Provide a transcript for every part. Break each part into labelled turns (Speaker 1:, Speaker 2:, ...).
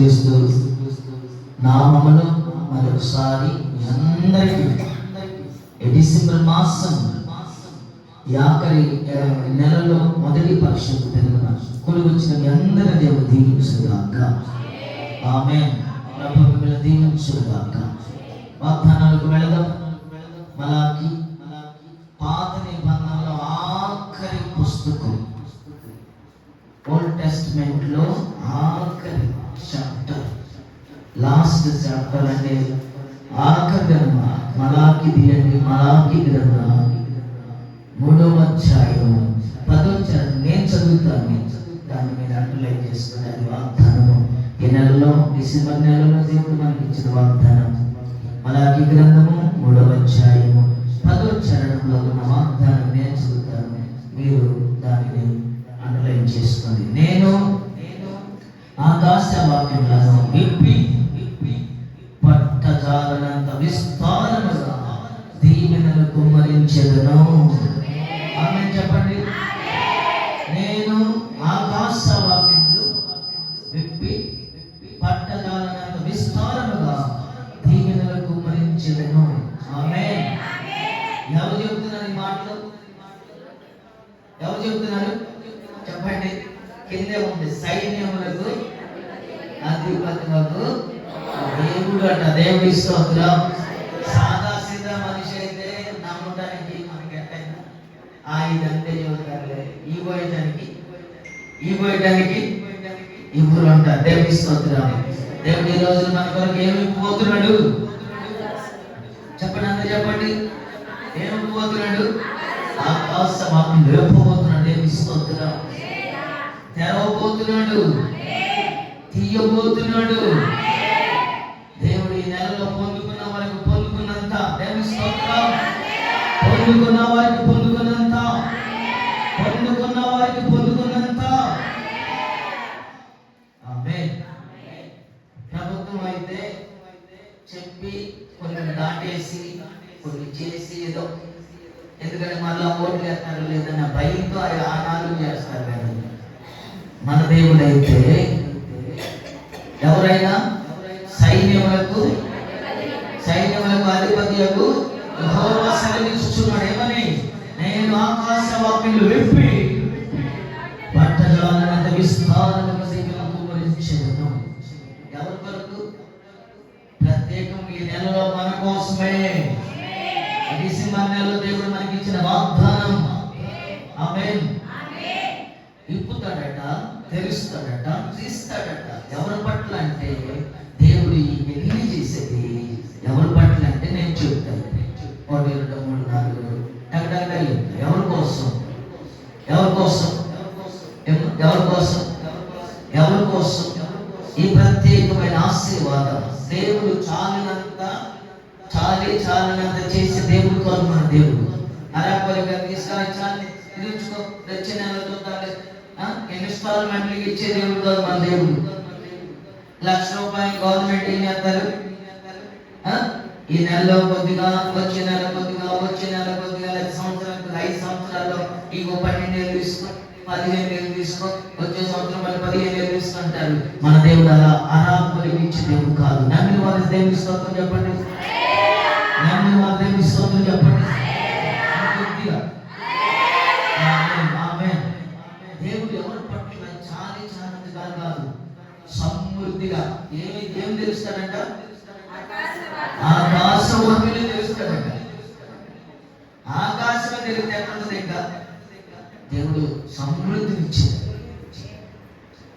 Speaker 1: క్రీస్తు నామములో మరొకసారి మీ అందరికీ డిసెంబర్ మాసం ఆఖరి నెలలో మొదటి పరీక్షకు తెలుగున కూడి వచ్చిన మీ అందరి దేవుడు దీవించుగాక. ఆమేన్. ప్రభు మిమ్మల్ని దీవించుగాక. వాగ్దానాలకు వెళదాం. మలాకి పాత నిబంధనలో ఆఖరి పుస్తకం, ఓల్డ్ టెస్టిమెంట్ లో ఆఖరి చాప్టర్, లాస్ట్ చాప్టర్ అంటే ఆఖరి గ్రంథం మలాకి తీయండి. మలాకి గ్రంథం 3వ అధ్యాయం 10వ చరణం నేను చదువుతాను. దాన్ని మీరు అండర్లైన్ చేసుకుని అది వాగ్దానము. ఈ నెలలో డిసెంబర్ నెలలో దేవుడు మనకి ఇచ్చిన వాగ్దానం. మలాకి గ్రంథము 3వ అధ్యాయము 10వ చరణంలో ఉన్న వాగ్దానం నేను చదువుతాను. మీరు దానిని అండర్లైన్ చేసుకోండి. నేను ఆకాశ వాక్యములను విప్పి పట్టజాలనంత విస్తారముగా దీవెనలు కుమ్మరించెదను. ఆమేన్ చెప్పండి. నేను ఆకాశ వాక్యములు విప్పి పట్టజాలనంత విస్తారముగా దీవెనలు కుమ్మరించెదను. ఆమేన్. ఎవరు చెబుతున్నారు ఈ మాటలు? ఎవరు చెబుతున్నారు చెప్పండి. కిందే ఉంది, సైన్యములకు అధిపతులకు దేవుడు అంట. దేవుడి స్తోత్రం. సాదా సీదా మనిషి అయితే నమ్మటానికి మనకి ఎట్టయినా ఇదంతే చెబుతారులే, ఈ పోయటానికి ఇప్పుడు అంట. దేవుడి స్తోత్రం. దేవుడు ఈ రోజు మన కొరకు ఏమి పోతున్నాడు చెప్పండి. అంత చెప్పండి. ఏమి పోతున్నాడు? ఆకాశ వాక్యం రేపబోతున్నాడు. దేవుడి స్తోత్రం. తెరవబోతున్నాడు, తీయబోతున్నాడు. దేవుడు ఈ నెలలో పొందుకున్న వారికి పొందుకున్నంత, దేవుని స్తోత్రం, పొందుకున్న వారికి పొందుకున్నంత, పొందుకున్న వారికి పొందుకున్నంత. ఆమేన్. ప్రభుత్వం అయితే చెప్పి కొన్ని దాటేసి కొన్ని చేసి ఏదో, ఎందుకంటే మళ్ళా ఓట్లు వేస్తారు లేదన్న భయంతో ఆనాలు చేస్తారు. కానీ మన దేవుడైతే ఎవరైనా సైన్యములకు అధిపతియగు యెహోవా సెలవిస్తున్నాడు. ఏమని? నేను ఆకాశ వాక్యములు విప్పి పట్టజాలనంత విస్తారముగా దీవెనలు కుమ్మరించెదను. ఎవరి కొరకు? ప్రత్యేకం ఈ నెలలో మన కోసమే. డిసెంబర్ నెలలో దేవుడు మనకి ఇచ్చిన వాగ్దానం. ఆమేన్. ఇప్పుతాడట, తెలుస్తాడట, తీస్తాడట. ఎవరి పట్ల అంటే దేవుడు ఎన్ని చేసేది ఎవరి పట్ల అంటే నేను చెప్తాను. 1 2 3 4 ఎక్కడ ఎవరి కోసం? ఎవరి కోసం? ఎవరి కోసం? ఎవరి కోసం? ఈ ప్రత్యేకమైన ఆశీర్వాదం దేవుడు చాలినంత చేసే దేవుడు కాదు మన దేవుడు. అరాపరిగా తీసుకొని చాలి తీర్చుకో, వచ్చే నెలతో ఇన్స్టాల్మెంట్లు ఇచ్చే దేవుడు కాదు మన దేవుడు. ₹1,00,000 గవర్నమెంట్ ఏం చేస్తారు? ఈ నెలలో కొద్దిగా, వచ్చే నెల కొద్దిగా, వచ్చే నెల కొద్దిగా, 5 సంవత్సరాల్లో ఇంకో 12,000 తీసుకో, 15,000 తీసుకో, వచ్చే సంవత్సరం మళ్ళీ 15,000 తీసుకుంటారు. మన దేవుడు అలా అరాపరి ఇచ్చే దేవుడు కాదు. నమ్మిన వారి దేవుని స్తోత్రం చెప్పండి. నమ్మిన వారి దేవుని స్తోత్రం చెప్పండి. దేవుడు ఎవరి పట్ల చాలినంతగా కాదు, సమృద్ధిగా. ఏం తెలుస్తాడంట? ఆకాశవాణిలో తెలుస్తాడంట. ఆకాశంలో తెలిస్తే ఎక్కడుంటుంది? ఇంకా దేవుడు సమృద్ధిని ఇచ్చాడు.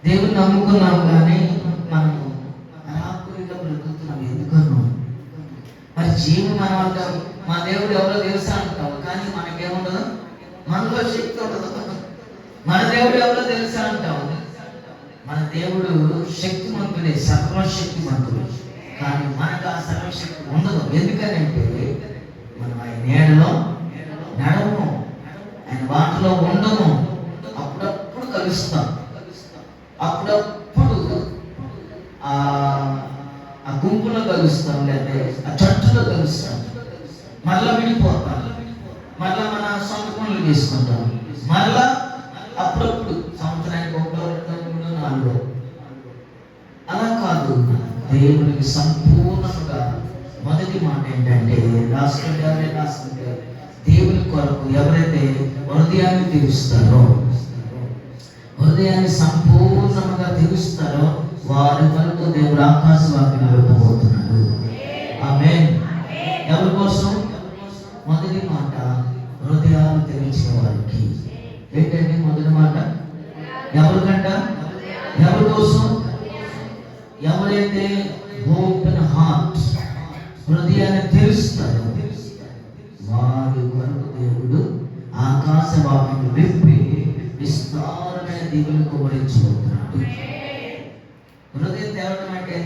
Speaker 1: దేవుడు నమ్ముకున్నాం కానీ మనం అరాకురిగా బ్రతుకుతున్నాం. ఎందుకన్నా మరి జీవం మనం అంటాం, మా దేవుడు ఎవరో తెలుసా అంటాం. కానీ మనకేముండదు, మనలో శక్తి ఉండదు. మన దేవుడు ఎవరో తెలుసా అంటాం. మన దేవుడు శక్తిమంతుడే, సర్వశక్తిమంతుడు. కానీ మనకు ఆ సర్వశక్తి ఉండదు. ఎందుకనంటే మనం ఆయన నీడలో నడవము, ఆయన వాటిలో ఉండము. అప్పుడప్పుడు కలుస్తాం, అప్పుడప్పుడు ఆ గుంపులో కలుస్తాం, లేదా ఆ చట్టులో కలుస్తాం. మళ్ళా విడిపోతాం, మళ్ళా మన సొంత పనులు చేసుకుంటాం. మళ్ళా అప్పుడప్పుడు సంవత్సరానికి 1 2 3 4 అలా కాదు. దేవునికి సంపూర్ణంగా మొదటి మాట ఏంటంటే రాసుకుంటే దేవుని కొరకు ఎవరైతే హృదయాన్ని తీరుస్తారో, హృదయాన్ని సంపూర్ణంగా తీరుస్తారో వారి వరకు దేవుడు ఆకాశవాక్యం వెళ్ళిపోతున్నాడు. ఆమేన్. ఎవరి కోసం? మొదటి మాట హృదయాలు తెరిచిన వారికి. ఏంటంటే మొదటి మాట ఎవరికంట? ఎవరి కోసం? ఎవరైతే ఓపెన్ హార్ట్, హృదయాన్ని తెరుస్తారో వారి కొరకు దేవుడు ఆకాశవాక్యం విప్పి విస్తారమైన దీవులకు వరించబోతున్నాడు. హృదయం తెరవడం అంటే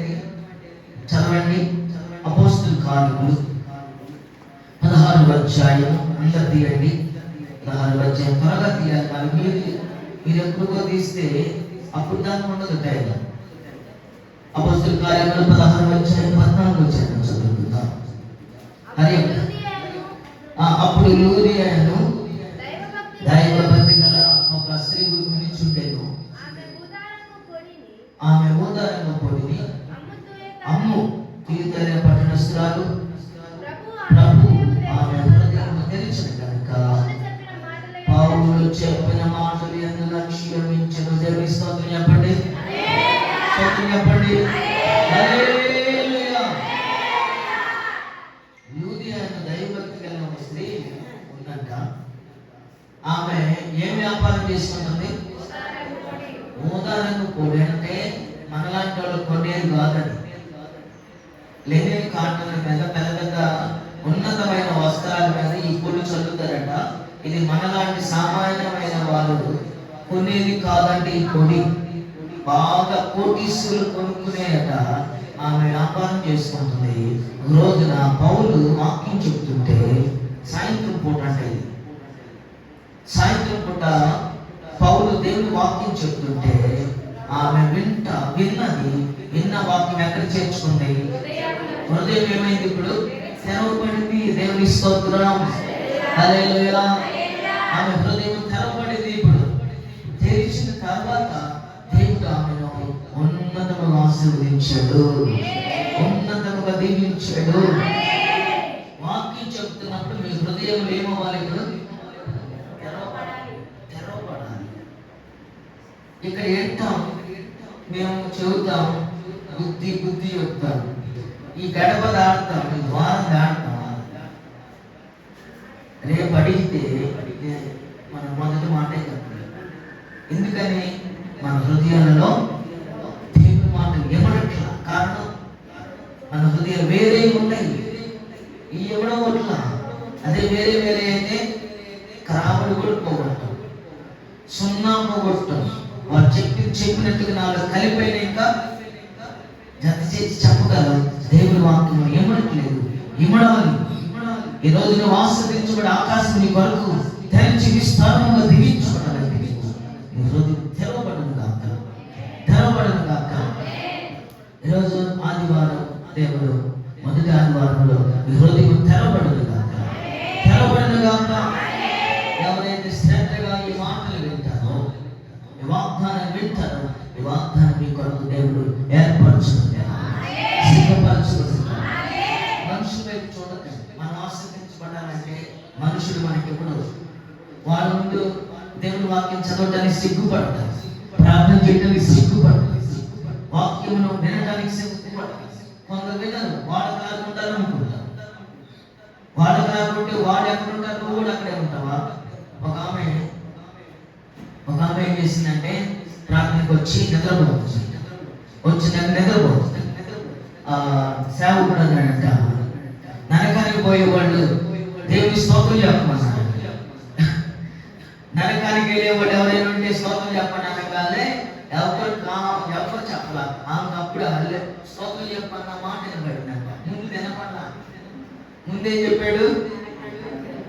Speaker 1: చదవండి. అపోస్తలుల కార్యములు 16వ అధ్యాయం. అందరు తీయండి. 16వ అధ్యాయం త్వరగా తీయాలి. కానీ మీరు ఎప్పుడుగా తీస్తే అప్పుడు దాకా ఉండదు టైం. అపోస్తలుల కార్యములు 16వ అధ్యాయం 14వ వచనం చదువుకుందాం. హరి. అప్పుడు లూదియను దైవభక్తి గల ఒక స్త్రీ నిల్చుండెను. ఆమె ఊదారంగ పొడిని అమ్ము తీర్థ పట్టణస్థురాలు. ప్రభు ఆమె హృదయం తెరిచిన కనుక పౌలు చెప్పిన మాటలు యందు లక్ష్యమించెను. దేవుని స్తోత్రం చెప్పండి. స్తోత్రం చెప్పండి. హల్లెలూయా. లూదియను దైవభక్తి గల ఒక స్త్రీ ఉందంట. ఆమె ఏం వ్యాపారం చేసుకుంటుంది? ఊదారంగు పొడి. అంటే మనలాంటి వాళ్ళు కొనేది కాదండి. లెనిన్ కాటన్ మీద పెద్ద పెద్ద ఉన్నతమైన వస్త్రాల మీద ఈ పొడి చల్లుతారట. ఇది మనలాంటి సామాన్యమైన వాళ్ళు కొనేది కాదండి. ఈ పొడి బాగా కోటీశ్వరులు కొనుక్కునేట ఆమె వ్యాపారం చేసుకుంటుంది. రోజున పౌలు వాక్యం చెప్తుంటే సాయంత్రం పూట అంటే సాయంత్రం పూట పౌలు దేవుని వాక్యం చెప్తుంటే ఆమె విన్న వాక్యం ఎక్కడ చేర్చుకుంది? హృదయం ఏమైంది? ఇప్పుడు తెరవబడింది. దేవుని స్తోత్రం. హల్లెలూయా. ఆమె హృదయం తెరవబడింది. ఇప్పుడు తెరిచిన తర్వాత దేవుడు ఆమెను ఉన్నతముగా ఆశీర్వదించాడు, ఉన్నతముగా దీవించాడు. వాక్యం చెప్తున్నప్పుడు మీ హృదయం ఏమవ్వాలి? ఇప్పుడు తెరవబడాలి. ఇక్కడ ఏంటాం? మేము చెబుతాం, బుద్ధి చెప్తాం, ఈ గడప దాడతాం, ఈ ద్వారం దాడతాం. రేపు అడిగితే మన మొదటి మాటే చెప్పాలి. ఎందుకని? మన హృదయాలలో దేవుని మాట ఇవ్వడట్లా. కారణం మన హృదయం వేరే ఉన్నాయి. ఈ ఇవ్వడం వల్ల అదే వేరే అయితే కరాబడి కూడా పోగొట్టాం, సున్నా పోగొట్టాం. వారు చెప్పినట్టుగా నాలో కలిపైన ఇంకా జత చేసి చెప్పగలరు. దేవుని వాక్యం ఇవ్వట్లేదు. ఇవ్వడాలి. ఈ రోజు నువ్వు ఆస్వాదించబడి ఆకాశం నీ కొరకు తెరిచి విస్తారంగా దిగించుకోవడానికి నీ హృదయం తెరవబడను గాక. ఈరోజు ఆదివారం దేవుడు మొదటి ఆదివారంలో నీ హృదయం తెరవబడను గాక. ఎవరైతే శ్రద్ధగా ఈ మాటలు వింటారో, ఈ వాగ్దానం వింటారో, ఈ వాగ్దానం మీ కొరకు దేవుడు ఏర్పరచుకుంటారు, సిద్ధపరచుకుంటారు. మనుషుల వైపు చూడకండి. మనం ఆస్వాదించబడాలంటే మనుషులు మనకి ఎప్పుడు వాళ్ళ ముందు దేవుని వాక్యం చదవడానికి సిగ్గుపడతారు, ప్రార్థన చేయడానికి సిగ్గుపడతారు, వాక్యమును వినడానికి సిగ్గుపడతారు. కొందరు వినరు, వాళ్ళకి రాకుంటారు అనుకుంటారు. వాళ్ళకి రాకుంటే వాడు ఎక్కడుంటారు, నువ్వు కూడా అక్కడే ఉంటావా? ఒక ఆమె ఏం చేసిందంటే ప్రార్థనకు వచ్చి నిద్రపోతుంది. సేవకుడు అన్నాడంట, నరకానికి పోయేవాళ్ళు దేవుని స్తోత్రం చెప్పమన్నాడు. నరకానికి వెళ్ళేవాడు ఎవరైనా ఉంటే స్తోత్రం చెప్పండి అనగానే ఎవరు చెప్పాల. అప్పుడు స్తోత్రం చెప్పన్న మాట వినబడిందంట. ముందు వినపడ్డా. ముందేం చెప్పాడు?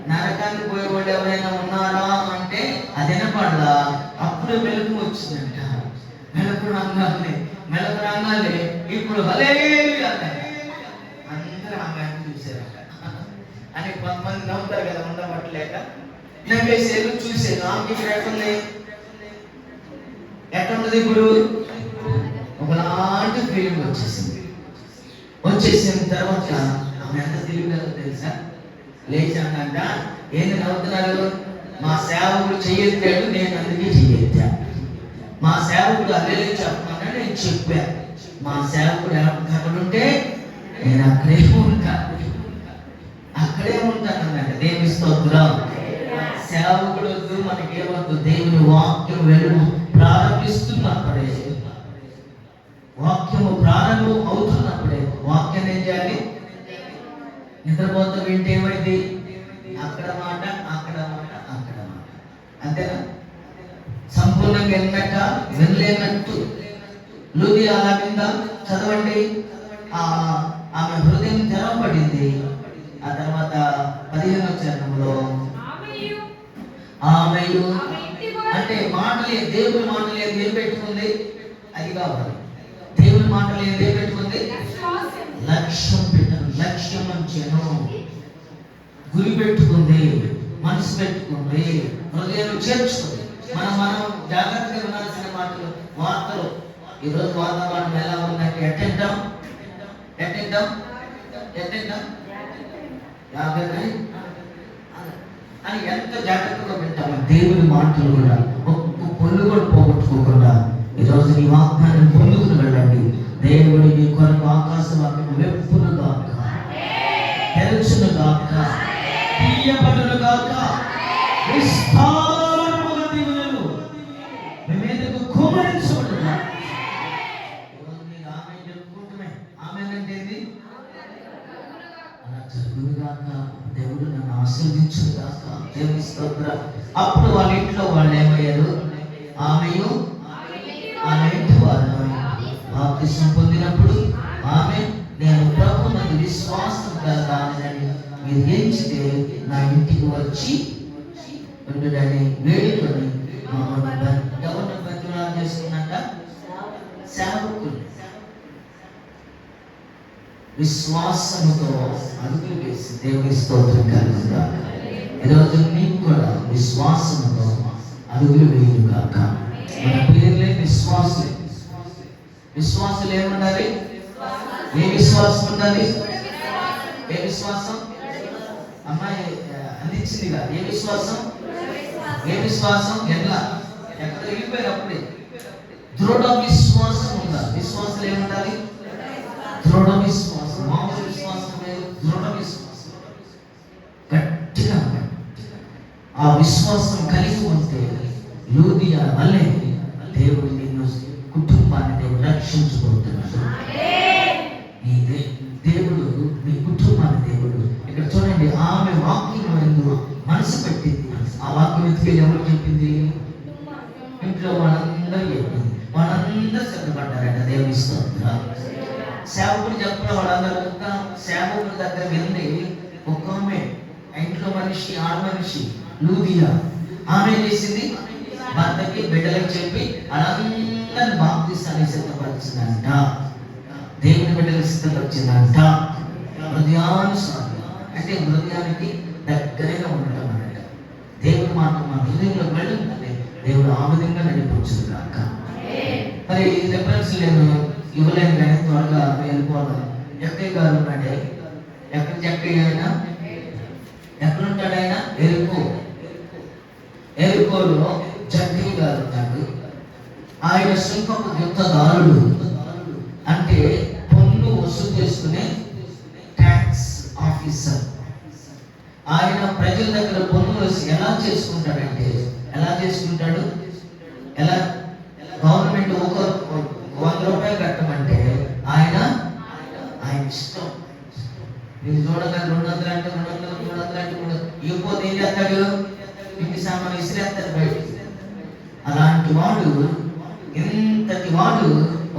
Speaker 1: నరకానికి పోయేవాడు ఎవరైనా ఉన్నారా అంటే అది వినపడలా. అప్పుడు మెలకు వచ్చిందంట. మెలకు రంగాలే ఇప్పుడు హల్లెలూయా అందరూ రంగాన్ని చూసారట. అని కొంతమంది నవ్వుతారు కదా, ఉండబట్టలేక నవ్వేసేది చూసేది. ఆమెకి ఇప్పుడు ఎట్లుంటది? ఇప్పుడు ఒకలాంటి ఫీలింగ్ వచ్చేసింది. వచ్చేసిన తర్వాత ఆమె ఎంత తెలివిగా తెలుసా, లేచానంట. ఏంది నవ్వుతున్నారు? మా సేవకుడు చెయ్యెత్తాడు, నేను అందుకే చెయ్యెత్తా. మా సేవకుడు అల్లెలు చెప్పమన్నా నేను చెప్పా. మా సేవకుడు అక్కడ ఉంటే నేను అక్కడే ఉంటాను అన్నట్టు. దేవుని స్తోత్రం. సేవకుడు వద్దు, మనకేమొద్దు. దేవుని వాక్యం వెలుగు ప్రారంభిస్తున్నప్పుడే, వాక్యము ప్రారంభం అవుతున్నప్పుడే వాక్యం ఏం చేయాలి? నిద్రపోతూ వింటే ఏమైంది? అక్కడ మాట, అక్కడ మాట, అక్కడ మాట. అంతేనా? సంపూర్ణంగా వినలేనట్టు లూదియా అలా కింద చదవండి. ఆమె హృదయం తెరవబడింది. ఆ తర్వాత 15వ చరణంలో ఆమెయు అంటే మాటలే, దేవుని మాటలు ఏం పెట్టుకుంది? అది కావాలి. దేవుని మాటలు ఏం పెట్టుకుంది? లక్ష్యం పెట్టను, లక్ష్యం అంచెను, గురి పెట్టుకుంది, మనసు పెట్టుకుంది, హృదయం చేర్చుకుంది. మనం జాగ్రత్తగా వినాల్సిన మాటలు, వార్తలు. ఈరోజు వాతావరణం ఎలా ఉందంటే ఎట్టేద్దాం అని ఎంత జాగ్రత్తగా వింటాము. దేవుని మాటలు కూడా ఒక్క పొల్లు కూడా పోగొట్టుకోకుండా ఈరోజు నీ వాగ్దానం పొందుకుని వెళ్ళండి. దేవుడు నీ కొరకు ఆకాశ వాక్యం వెప్పును గాక, తెరచును గాక, తీయబడును గాక, విస్తారముగా దీవెనలు మీ మీదకు కుమ్మరించబడును గాక. ఈరోజు మీరు ఆమె చెప్పుకుంటున్నాయి. ఆమె అంటే అలా జరుగును గాక, దేవుడు నన్ను ఆశీర్వదించును గాక. దేవుని స్తోత్రం. అప్పుడు వాళ్ళ ఇంట్లో వాళ్ళు ఏమయ్యారు? ఆమెయు ఆమె ఇంటి వారు బాప్తిసం పొందినప్పుడు ఆమె, నేను ప్రభువునందు విశ్వాసం కలగాలని మీరు ఎంచితే నా ఇంటికి వచ్చి ఉండుడని వేడుకొని ఎవరిని బతిమలాట చేసుకున్నాక? సేవకులు విశ్వాసముతో అడుగులు వేసి దేవుని స్తోత్రం కలుగుగా. ఈరోజు నీకు కూడా విశ్వాసముతో అడుగులు వేయను కాక. మన పేర్లే విశ్వాసులే. విశ్వాసులు ఏముండాలి? ఏ విశ్వాసం ఉండాలి? ఏ విశ్వాసం? అమ్మాయి అందించిందిగా. ఏ విశ్వాసం? ఎట్లా? ఎక్కడ వెళ్ళిపోయినప్పుడే దృఢ విశ్వాసం ఉండాలి. విశ్వాసులు ఏముండాలి? దృఢ విశ్వాసం. మామూలు విశ్వాసం లేదు, దృఢ విశ్వాసం. గట్టిగా ఆ విశ్వాసం కలిగి ఉంటే లూదియా వల్లే దేవుడు నిన్ను, కుటుంబాన్ని దేవుడు రక్షించబోతున్నాడు. దేవుడు మీ కుటుంబాన్ని దేవుడు ఇక్కడ చూడండి. ఆమె వాక్యం ఎందు మనసు పెట్టింది. ఆ వాక్యం ఎత్తుకెళ్ళి ఎవరు చెప్పింది? ఇంట్లో వాళ్ళందరూ చెప్పింది. వాళ్ళందరూ సిద్ధపడ్డారట. దేవుని స్తోత్రం. సేవకుడు చెప్పిన వాళ్ళందరూ సేవకుడి దగ్గర వెళ్ళి ఒక ఆమె, ఇంట్లో మనిషి, ఆడ మనిషి లూదియా, ఆమె చేసింది భర్తకి బిడ్డలకు చెప్పి వాళ్ళందరినీ బాప్తిస్తాన్ని సిద్ధపరిచిందంట. దేవుని బిడ్డలకు సిద్ధపరిచిందంట. హృదయానుసారం అంటే హృదయానికి దగ్గరగా ఉండటం అన్నట. దేవుని మాట మన హృదయంలోకి వెళ్ళిందంటే దేవుడు ఆ విధంగా నడిపించదు కాక. మరి రెఫరెన్స్ నేను ఇవ్వలేను కానీ త్వరగా వెళ్ళిపోవాలి. ఎక్కయ్య గారు ఉన్నాడే, ఎక్కడి ఎక్కయ్య అయినా ఎక్కడుంటాడు ఆయన? ఎరుకోలో జక్కయ్య గారు ఉన్నాడు. ఆయన సుంకపు యుద్ధదారుడు, అంటే పన్ను వసూలు చేసుకునే ట్యాక్స్ ఆఫీసర్. ఆయన ప్రజల దగ్గర పన్ను ఎలా చేసుకుంటాడంటే, ఎలా గవర్నమెంట్ ఒక 100 రూపాయలు కట్టమంటే ఆయన ఇష్టం. మీరు చూడగా 200 అంటే 300 అంటే ఇవ్వకపోతే ఏం చేస్తాడు? ఇంటి సామాన్ విసిరేస్తాడు బయటికి. అలాంటి వాడు, ఇంతటి వాడు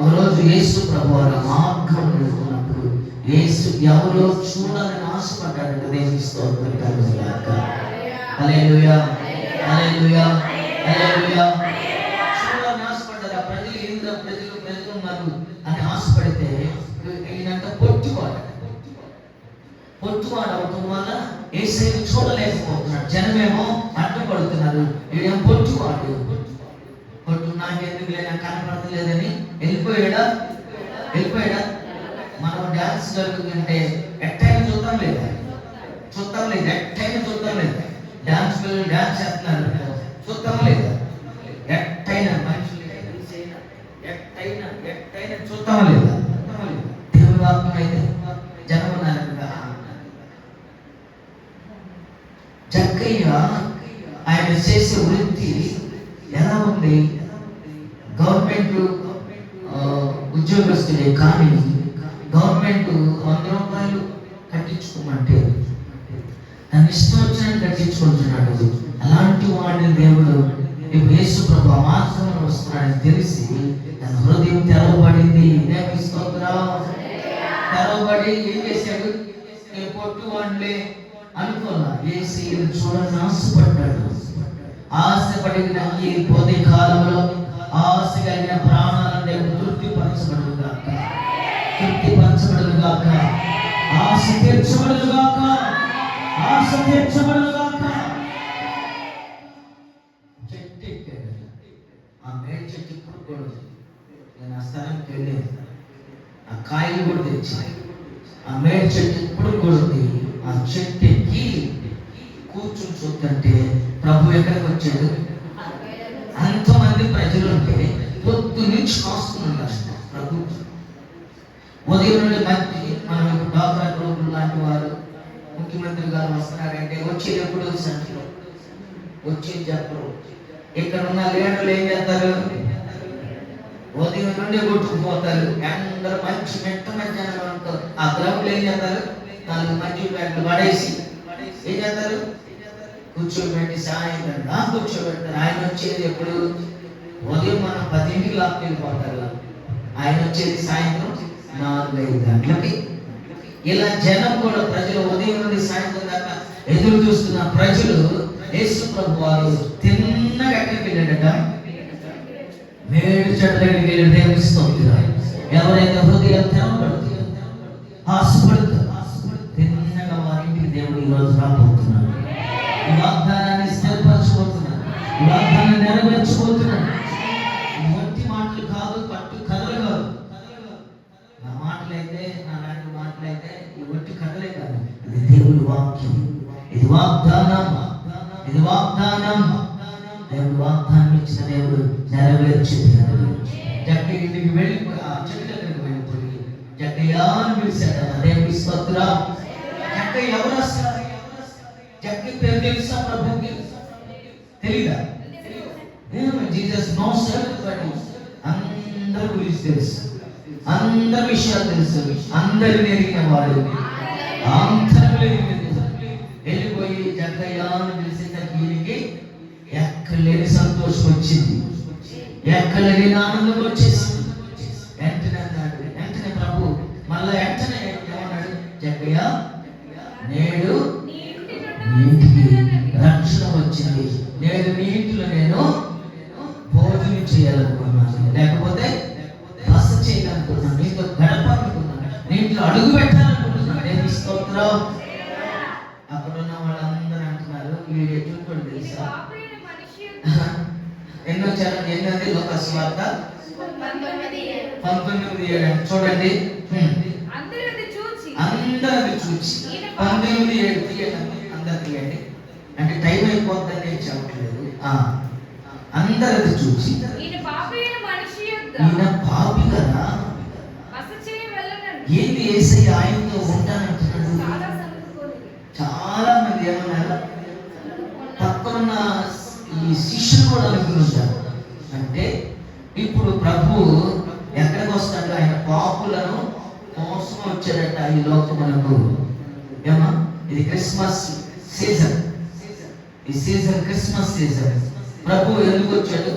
Speaker 1: ఒకరోజు యేసు ప్రభువారు మార్గం వెళ్తున్నప్పుడు యేసు ఎవరో చూడాలని ఆశపడ్డాడు. దేవుని స్తోత్రం కలుగుగాక. హల్లెలూయా, హల్లెలూయా, హల్లెలూయా. చూడాలని ఆశపడ్డారు. ఆ ప్రజలు ఏంద్ర ప్రజలు ఉన్నారు అని ఆశపడితే ఈయనంత పొట్టువాడు అవటం వల్ల యేసుని చూడలేకపోతున్నాడు. జనమేమో అడ్డుపడుతున్నారు. ఈయన పొట్టువాడు. నాకెందుకు లేదా కనపడతలేదని వెళ్ళిపోయాడా? మనం డాన్స్ డాన్స్ జరుగుతుంటే ఎట్టయినా చూద్దాం లేదా? చూద్దాం లేదు, ఎట్టయినా చూద్దాం లేదా? డాన్స్ పిల్లలు డాన్స్ చేస్తున్నారు, చూద్దాం లేదా? ఎట్టయినా మనుషులు ఎట్టయినా ఎట్టయినా చూద్దాం లేదా? దేవుని వాక్యం అయితే జనం ఉన్నారనగా జక్కయ్య ఆయన చేసే వృత్తి ఎలా ఉంది? గవర్నమెంట్ ఉద్యోగస్తులే, కానీ గవర్నమెంట్ 100 రూపాయలు కట్టించుకోమంటే తన ఇష్టం వచ్చినట్టు కట్టించుకుంటున్నాడు. అలాంటి వాడిని దేవుడు ఇప్పుడు యేసు ప్రభు మాత్రమే వస్తున్నాడని తెలిసి తన హృదయం తెరవబడింది. తెరవబడి ఏం చేశాడు? పొట్టు వాడిలే అనుకోలా, ఏసి చూడని ఆశపడ్డాడు. ఆశపడిన ఈ పొది కాలంలో ఆశ కలిగిన ప్రాణాలను తృప్తిపరచబడుగాక, తృప్తిపరచబడుగాక, ఆశ తీర్చబడుగాక, ఆశ తీర్చబడుగాక. చెట్టు ఎక్కాడు, ఆ మేడి చెట్టు ఇప్పుడు కూడా నేను ఆ స్థలానికి వెళ్ళేది, ఆ కాయలు కూడా తెచ్చాను. ఆ మేడి చెట్టు ఇప్పుడు కూడా ఉంది. ఆ చెట్టు ఎక్కి కూర్చుని చూస్తుంటే ప్రభు ఎక్కడికి వచ్చాడు? అంతమంది ప్రజలు ఉంటే పొద్దు నుంచి కాస్తున్నాడు ప్రభు. ఉదయం నుండి మంచి మనం డాక్రా గ్రూపులు లాంటి వారు, ముఖ్యమంత్రి గారు వస్తున్నారంటే వచ్చేది ఎప్పుడు? సంఖ్యలో వచ్చేది చెప్పరు. ఇక్కడ ఉన్న లీడర్లు ఏం చేస్తారు? ఉదయం నుండి కొట్టుకుపోతారు. అందరూ మంచి మెట్ట మధ్యాహ్నం ఉంటారు. ఆ గ్రౌండ్లో ఏం చేస్తారు? 4 మంచి బ్యాట్లు పడేసి ఏం చేస్తారు? కూర్చోబెట్టి సాయంత్రం కూర్చోబెడతారు. ఆయన వచ్చేది ఎప్పుడు? ఉదయం మనం 10ంటికి లాక్కి వెళ్ళిపోతారు, ఆయన వచ్చేది సాయంత్రం 4-5 గంటలకి. ఇలా జనం కూడా, ప్రజలు ఉదయం నుండి సాయంత్రం దాకా ఎదురు చూస్తున్న ప్రజలు, యేసు ప్రభు వారు తిన్నగా ఎక్కడికి వెళ్ళాడట? మేడి చెట్టు దగ్గరికి వెళ్ళి దేవుని స్తోత్రం. ఎవరైతే హృదయం తెరవబడుతుంది, ఆశపడుతుంది, తిన్నగా వారింటికి దేవుడు ఈరోజు రాబోతున్నాడు. ఈ వాగ్దానాన్ని స్థిరపరచబోతున్నాడు, ఈ వాగ్దానాన్ని నెరవేర్చబోతున్నాడు. మొట్టి మాటలు కాదు, పట్టు కథలు కాదు. నా మాటలైతే, నా లాంటి మాటలైతే ఈ ఒట్టి కథలే కాదు. ఇది దేవుని వాక్యం, ఇది వాగ్దానం, ఇది వాగ్దానం. దేవుడు వాగ్దానం ఇచ్చిన దేవుడు నెరవేర్చుతున్నాడు. జక్కయ్య ఇంటికి వెళ్ళిపోయి, ఆ చెట్టు దగ్గరికి వెళ్ళిపోయి జక్కయ్యాను పిలిచాడు. దేవుడి స్తోత్రం. జక్కయ్య ఎవరు వస్తారు? జక్కయ్య పేరు తెలుసా ప్రభుకి? తెలీదా? Jesus nose everybody. అందరి గురించి తెలుసు, అందరి విషయాలు తెలుసు, అందరిని ఎరిగిన వాడు, అంతరంలో వెళ్ళిపోయి జక్కయ్యాను పిలిచేసరికి వీరికి ఎక్కలేని సంతోషం వచ్చింది, ఎక్కలేని ఆనందం వచ్చేసింది. వెంటనే అన్నాడు, వెంటనే ప్రభు మళ్ళా వెంటనే ఏమన్నాడు? జక్కయ్య, నేడు ఇంటికి రక్షణ వచ్చింది. నేడు నీ ఇంట్లో నేను భోజనం చేయాలనుకున్నాను, లేకపోతే బస చేయాలనుకున్నాను, నీతో గడపాలనుకున్నాను, నీ ఇంట్లో అడుగు పెట్టాలనుకుంటున్నాను. నేను స్తోత్రం. అక్కడ ఉన్న వాళ్ళందరూ అంటున్నారు, వీడు ఎట్లుంటాడు తెలుసా? ఎన్నది లోకస్వార్త 19:7 చూడండి. అందరూ అది చూచి 19:7 తీయండి, అందరు తీయండి. అంటే టైం అయిపోతుందని చెప్పట్లేదు. అందరూ అది చూసి ఈయన పాపి కదా, ఏంటి యేసయ్య ఆయనతో ఉంటానంటున్నాడు. చాలా మంది ఏమన్నారు? పక్కనున్న ఈ శిష్యులు కూడా అనుకుంటారు. అంటే ఇప్పుడు ప్రభు ఎక్కడికి వస్తాడు? ఆయన పాపులను మోసం వచ్చాడట ఈ లోకములకు. ఏమా, ఇది క్రిస్మస్ సీజన్, ఈ సీజన్ క్రిస్మస్ సీజన్. ప్రభు ఎందుకు వచ్చాడు?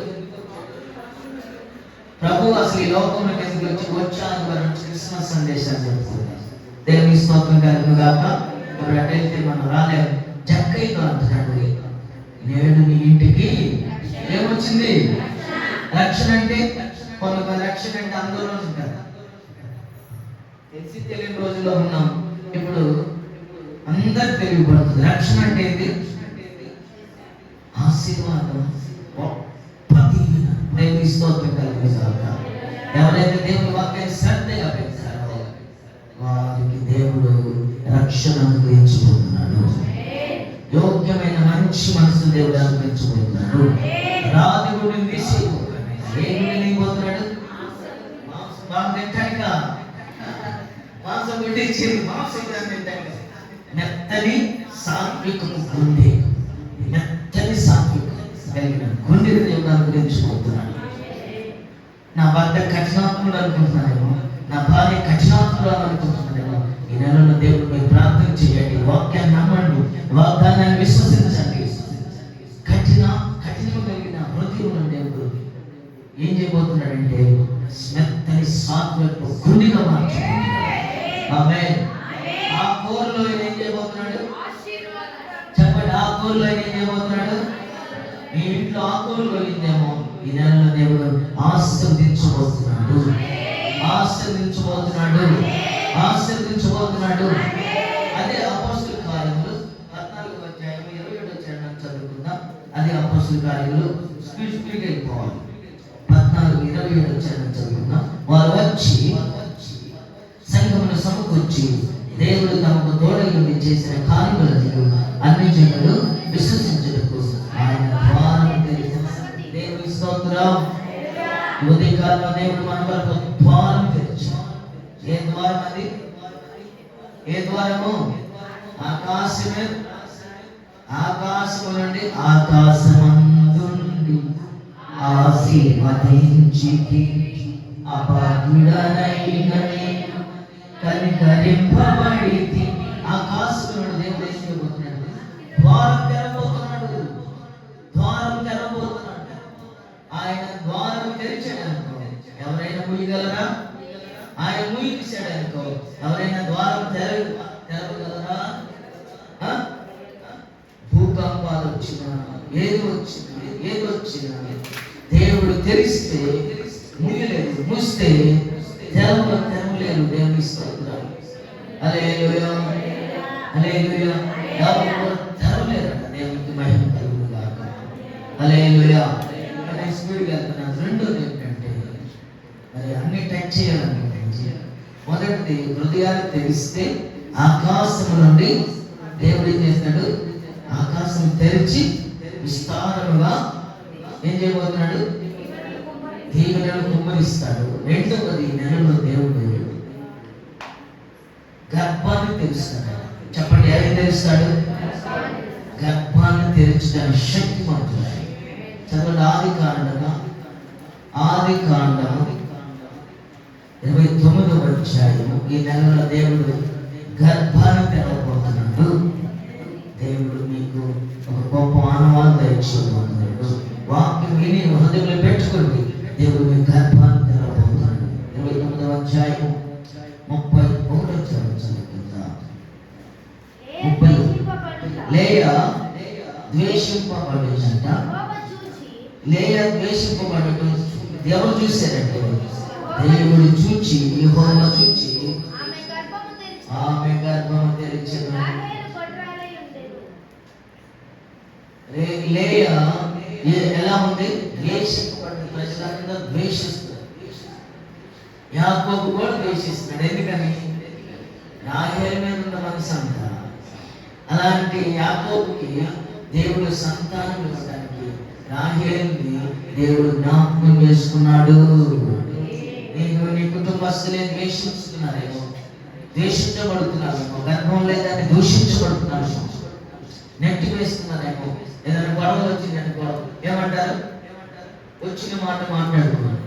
Speaker 1: ప్రభు అసలు ఈ లోకంలోకి ఎందుకు వచ్చాను వారు క్రిస్మస్ సందేశాలు చెప్తున్నారు. దేవుని స్తోత్రం కలుగును గాక. ఇప్పుడు అటైతే మనం రాలేము. జక్కయ్యతో అంటున్నాడు, నేడు నీ ఇంటికి ఏమొచ్చింది? రక్షణ. అంటే కొంతమంది రక్షణ అంటే అందరూ ఉంటారు, తెలిసి తెలియని రోజుల్లో ఉన్నాం. ఇప్పుడు అందరు తెలియబడుతుంది. రక్షణ అంటే ఏంటి? ఆశీర్వాదం, గొప్ప దీవెన. దేవుని స్తోత్రం కలుగును గాక. ఎవరైతే దేవుని వాక్యాన్ని శ్రద్ధగా పెడతారో వారు రక్షణ అనుగ్రహించబోతున్నాడు. యోగ్యమైన మంచి మనసు దేవుడు అనుగ్రహించబోతున్నాడు. రాతి గుడిని తీసేయబోతున్నాడు. ఏ గుడిని పోతున్నాడు? మాంసం తింటాడుగా, మాంసం గుడ్డించి మాంసం తింటాడు. మెత్తని సాత్వికము గుండె, మెత్తని సాత్వికం కలిగిన గుండెని దేవుడు అనుగ్రహించబోతున్నాడు. నా భర్త కఠినాత్ముడు అనుకుంటున్నానేమో, నా భార్య కఠినాత్ముడు అనుకుంటున్నానేమో, ఈ నెలలో దేవుడు మీరు ప్రార్థన చేయండి, వాక్యాన్ని నమ్మండి, వాగ్దానాన్ని విశ్వసించండి. కఠినము కలిగిన హృదయం దేవుడు ఏం చేయబోతున్నాడంటే మెత్తని సాత్విక గుండెగా మార్చుకుంటున్నాడు. ఆమేన్. ఆ కోరులో ఏం చేయబోతున్నాడు? చెప్పండి, ఆ కోరులో ఏం చేయబోతున్నాడు? మీ ఇంట్లో ఆకులు పోయిందేమో, ఈ నెలలో దేవుడు ఆశీర్వదించబోతున్నాడు, ఆశీర్వదించబోతున్నాడు, ఆశీర్వదించబోతున్నాడు. అదే అపోస్తలుల కార్యములు 14వ అధ్యాయం 27వ వచనం చదువుకుందాం. అదే అపోస్తలుల కార్యములు స్పీడ్గా అయిపోవాలి. 14:27 వచనం చదువుకుందాం. వారు వచ్చి సంఘమును సమకూర్చి దేవుడు తమకు తోడై ఉండి చేసిన కార్యములను అన్ని జనులు విశ్వసించుటకు ఆయన ద్వారం తెరిచిన. దేవుని స్తోత్రం. ఉదయకాలంలో దేవుడు మన కొరకు ద్వారం తెరిచాడు. ఏ ద్వారం అది? ఏ ద్వారము? ఆకాశమే. ఆకాశము నుండి ఆకాశమందుండి ఆశీర్వదించి అపాత్రుడనైనని కనికరింపబడితి. ఆకాశము నుండి దేవుడు ఏం చేయబోతున్నాడు? ద్వారం తెరబోతున్నాడు. ద్వారం తెరబోతున్నాడు. ఆయన ద్వారం తెరిచాడనుకో ఎవరైనా ముయ్యగలరా? ఆయన ముయ్యిసాడనుకో ఎవరైనా ద్వారం తెరవగలరా? భూకంపాలు వచ్చినా, ఏది వచ్చినా దేవుడు తెరిస్తే ముయ్యలేదు, మూస్తే తెరవలేరు. దేవుని స్తోత్రం. హల్లెలూయా, హల్లెలూయా. ఎవరు తెరవలేరట. దేవునికి మహిమ కలుగును గాక. హల్లెలూయా. స్పీడ్గా వెళ్తున్నాను. రెండోది ఏంటంటే మరి అన్ని టచ్ చేయాలనుకుంటే, మొదటిది హృదయాన్ని తెరిస్తే ఆకాశము నుండి దేవుడు ఏం చేస్తాడు? ఆకాశం తెరిచి విస్తారముగా ఏం చేయబోతున్నాడు? దీవెనలు కుమ్మరిస్తాడు. రెండవది నెలలో దేవుడు గర్భాన్ని తెరుస్తాడు. చెప్పండి, ఏమి తెరుస్తాడు? గర్భాన్ని తెరచడానికి శక్తి మాత్రమే. చదవండి, ఆది కాండము 29వ అధ్యాయము. ఈ నెలలో దేవుడు గర్భాన్ని తెరవబోతున్నాడు. దేవుడు మీకు ఒక గొప్ప ఆనవాలు దయచేయబోతున్నాడు. వాక్యం విని హృదయంలో పెట్టుకోండి. దేవుడు మీ గర్భాన్ని తెరవబోతున్నాడు. 29వ అధ్యాయం 31వ వచనం చదువుకుందాం. 30. లేయా ద్వేషింపబడిందంట. లేయా ద్వేషింపబడటం ఎవరు చూశారంటే దేవుడు చూచి, యెహోవా చూచి ఆమె గర్భము తెరిచెను. లేయా ఎలా ఉంది? ద్వేషింపబడిన ప్రజలందరూ ద్వేషిస్తారు. యాకోబు కూడా ద్వేషిస్తున్నాడు. ఎందుకని? రాహేలు మీద ఉన్న మనసు అంతా. అలాంటి యాకోబుకి దేవుడు సంతానం ఇవ్వడానికి రాహేలుని దేవుడు జ్ఞాపకం చేసుకున్నాడు. నీ కుటుంబస్తులే ద్వేషిస్తున్నారేమో, ద్వేషించబడుతున్నారేమో, గర్భం లేదని దూషించబడుతున్నారేమో, నెట్టి వేస్తున్నారేమో. ఏదైనా గొడవలు వచ్చిందని ఏమంటారు? వచ్చిన మాట మాట్లాడుకున్నారు.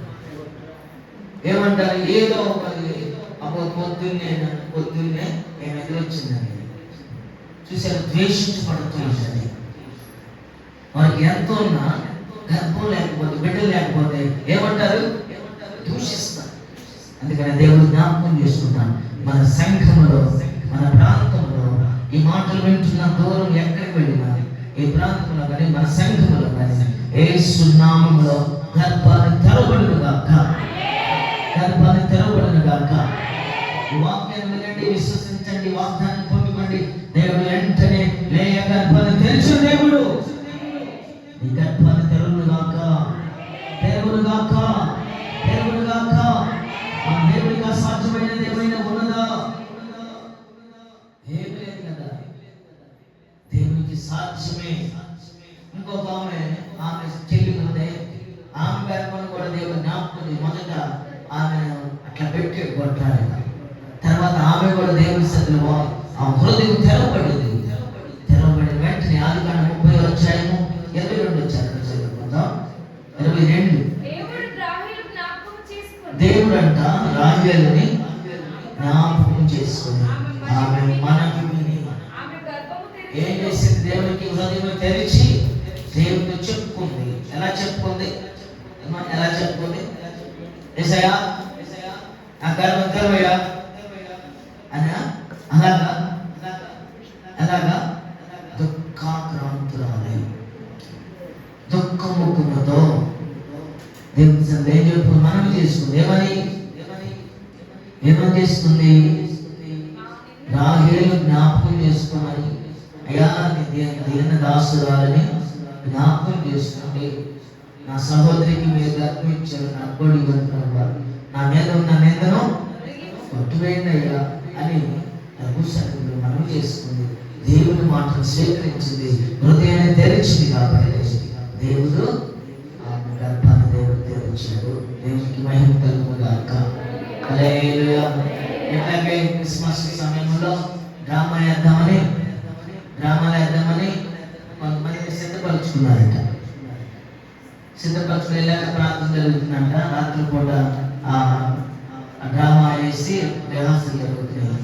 Speaker 1: ఏమంటారు? ఏదో అప్పుడు పొద్దున్నే ఏమి ఎదురొచ్చిందని చూసారు. ద్వేషించబడుతుంది. వారికి ఎంతో ఉన్నా గర్భం లేకపోతే, బిడ్డలు లేకపోతే ఏమంటారు? దూషిస్తారు. అందుకని దేవుడు జ్ఞాపకం చేసుకుంటాం. మన సంఘంలో, మన ప్రాంతంలో ఈ మాటలు వింటున్న దూరం ఎక్కడికి వెళ్ళినా, ఈ ప్రాంతంలో కానీ మన సంఘంలో కానీ యేసు నామములో గర్భాన్ని తెరవబడును గాక, గర్భాన్ని తెరవబడును గాక. ఈ వాక్యాన్ని వినండి, విశ్వసించండి, వాగ్దాన్ని పొందుకోండి. దేవుడు వెంటనే లేయా గర్భాన్ని తెరిచిన దేవుడు ఈ గర్భాన్ని తెరవును గాక, తెరవును గాక, తెరవును గాక. ఆ దేవుడికి అసాధ్యమైనది ఏమైనా ఉన్నదా? ఒట్రాలిగా. తర్వాత ఆమె కూడా దేవుని సన్నిధిలో ఆ హృదయం తెరవబడింది. తెరవబడిన వెంటనే ఆదికాండం 30:22 చదువుకుందాం. 22. దేవుడు అంట రాహేలుని జ్ఞాపకం చేసుకుని ఆమె మనకి ఏం చేసింది? దేవునికి హృదయం తెరిచి దేవుడితో చెప్పుకుంది. ఎలా చెప్పుకుంది? యేసయ్యా నా గర్భం తెరవయ్యా అని అలాగా దుఃఖాక్రాంతురాలై దుఃఖముఖముతో దేవుని సన్నిధిలో ఏం చెప్పు మనం చేసుకుంది. ఏమని చేస్తుంది? రాహేలు జ్ఞాపకం చేసుకోమని, అయ్యా దీన దాసురాలని జ్ఞాపకం చేసుకోండి. నా సహోదరికి మీరు గర్భం ఇచ్చారు, నా కొడుకు ఇవ్వను, నా మీద ఉన్న నిందను కొట్టువేయండి అయ్యా అని ప్రభు సన్నిధిలో మనం చేసుకుంది. దేవుని మాటను స్వీకరించింది, హృదయాన్ని తెరిచింది. కాబట్టి దేవుడు ఆమె గర్భాన్ని దేవుడు తెరిచాడు. దేవునికి మహిమ కలుగుగాక. హల్లెలూయా. ఎట్లాగే క్రిస్మస్ సమయంలో డ్రామాలు వేద్దామని కొంతమంది సిద్ధపరుచుకున్నారంట. సిద్ధపరచుకుని వెళ్ళాక ప్రార్థన జరుగుతుందంట. రాత్రిపూట ఆ డ్రామా వేసి రిహార్సల్ జరుగుతున్నాయి.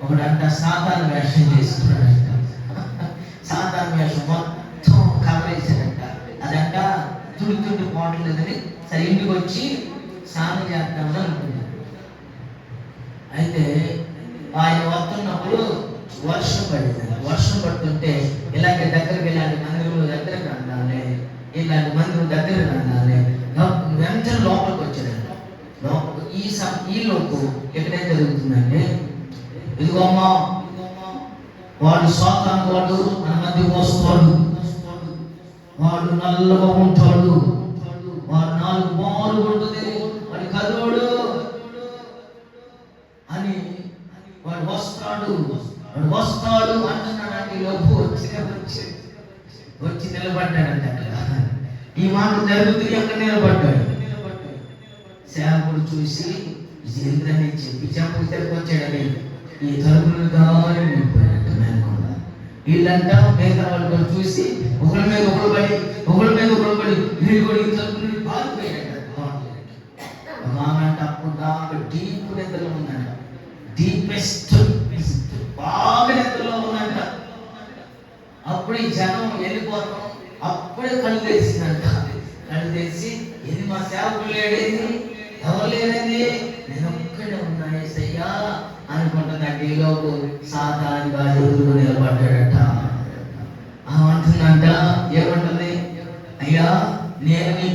Speaker 1: ఒకడంట సాతాను వేషం చేసుకున్నాడంట. సాతాను వేషం మొత్తం కవర్ చేశాడంట. అదంట తుడి పోవట్లేదని సరే ఇంటికి వచ్చి స్నానం చేద్దామని అనుకున్నాడు. అయితే ఆయన వస్తున్నప్పుడు వర్షం పడింది. వర్షం పడుతుంటే ఇలాంటి దగ్గరికి ఇలాంటి మందిరం దగ్గరకు రండాలి, ఇలాంటి మందిరం దగ్గరకు రండాలి. వెంటనే లోపలికి వచ్చాడంట. ఈ లోపు ఎక్కడేం జరుగుతుందంటే, ఇదిగో అమ్మా వాడు సాతాను, వాడు మన మధ్య వస్తాడు, వాడు నల్లగా ఉంటాడు, వాడు 4 బాలు ఉంటుంది, వాడి కదోడు అని వాడు వస్తాడు అంటున్నాడు. లోపు వచ్చి నిలబడ్డాడంట. అక్కడ ఈ మాట జరుగుతుంది, అక్కడ నిలబడ్డాడు. సేవకుడు చూసి ఏంటని చెప్పి వచ్చాడని ఈ తలుపులు కావాలి వెళ్ళిపోయాడంట. మేనకుండా వీళ్ళంట మిగతా వాళ్ళు కూడా చూసి ఒకరి మీద ఒకరు పడి వీళ్ళు కూడా ఈ తలుపులు పారిపోయాడంట. బాగంట అప్పుడు బాగా డీప్ నిద్రలో ఉందంట. డీపెస్ట్ బాగా నిద్రలో ఉందంట. అప్పుడు ఈ జనం వెళ్ళిపోతాం. అప్పుడే కళ్ళు తెరిచిందంట. కళ్ళు తెరిచి ఇది మా సేవకులు లేడేది, ఎవరు లేదండి, నేను ఒక్కడే ఉన్నా యేసయ్యా అనుకుంటుందంటే ఈలోపు సాతాను గారు ఎదురు నిలబడ్డాడట. అంటుందంట, ఏమంటుంది? అయ్యా నేను నీ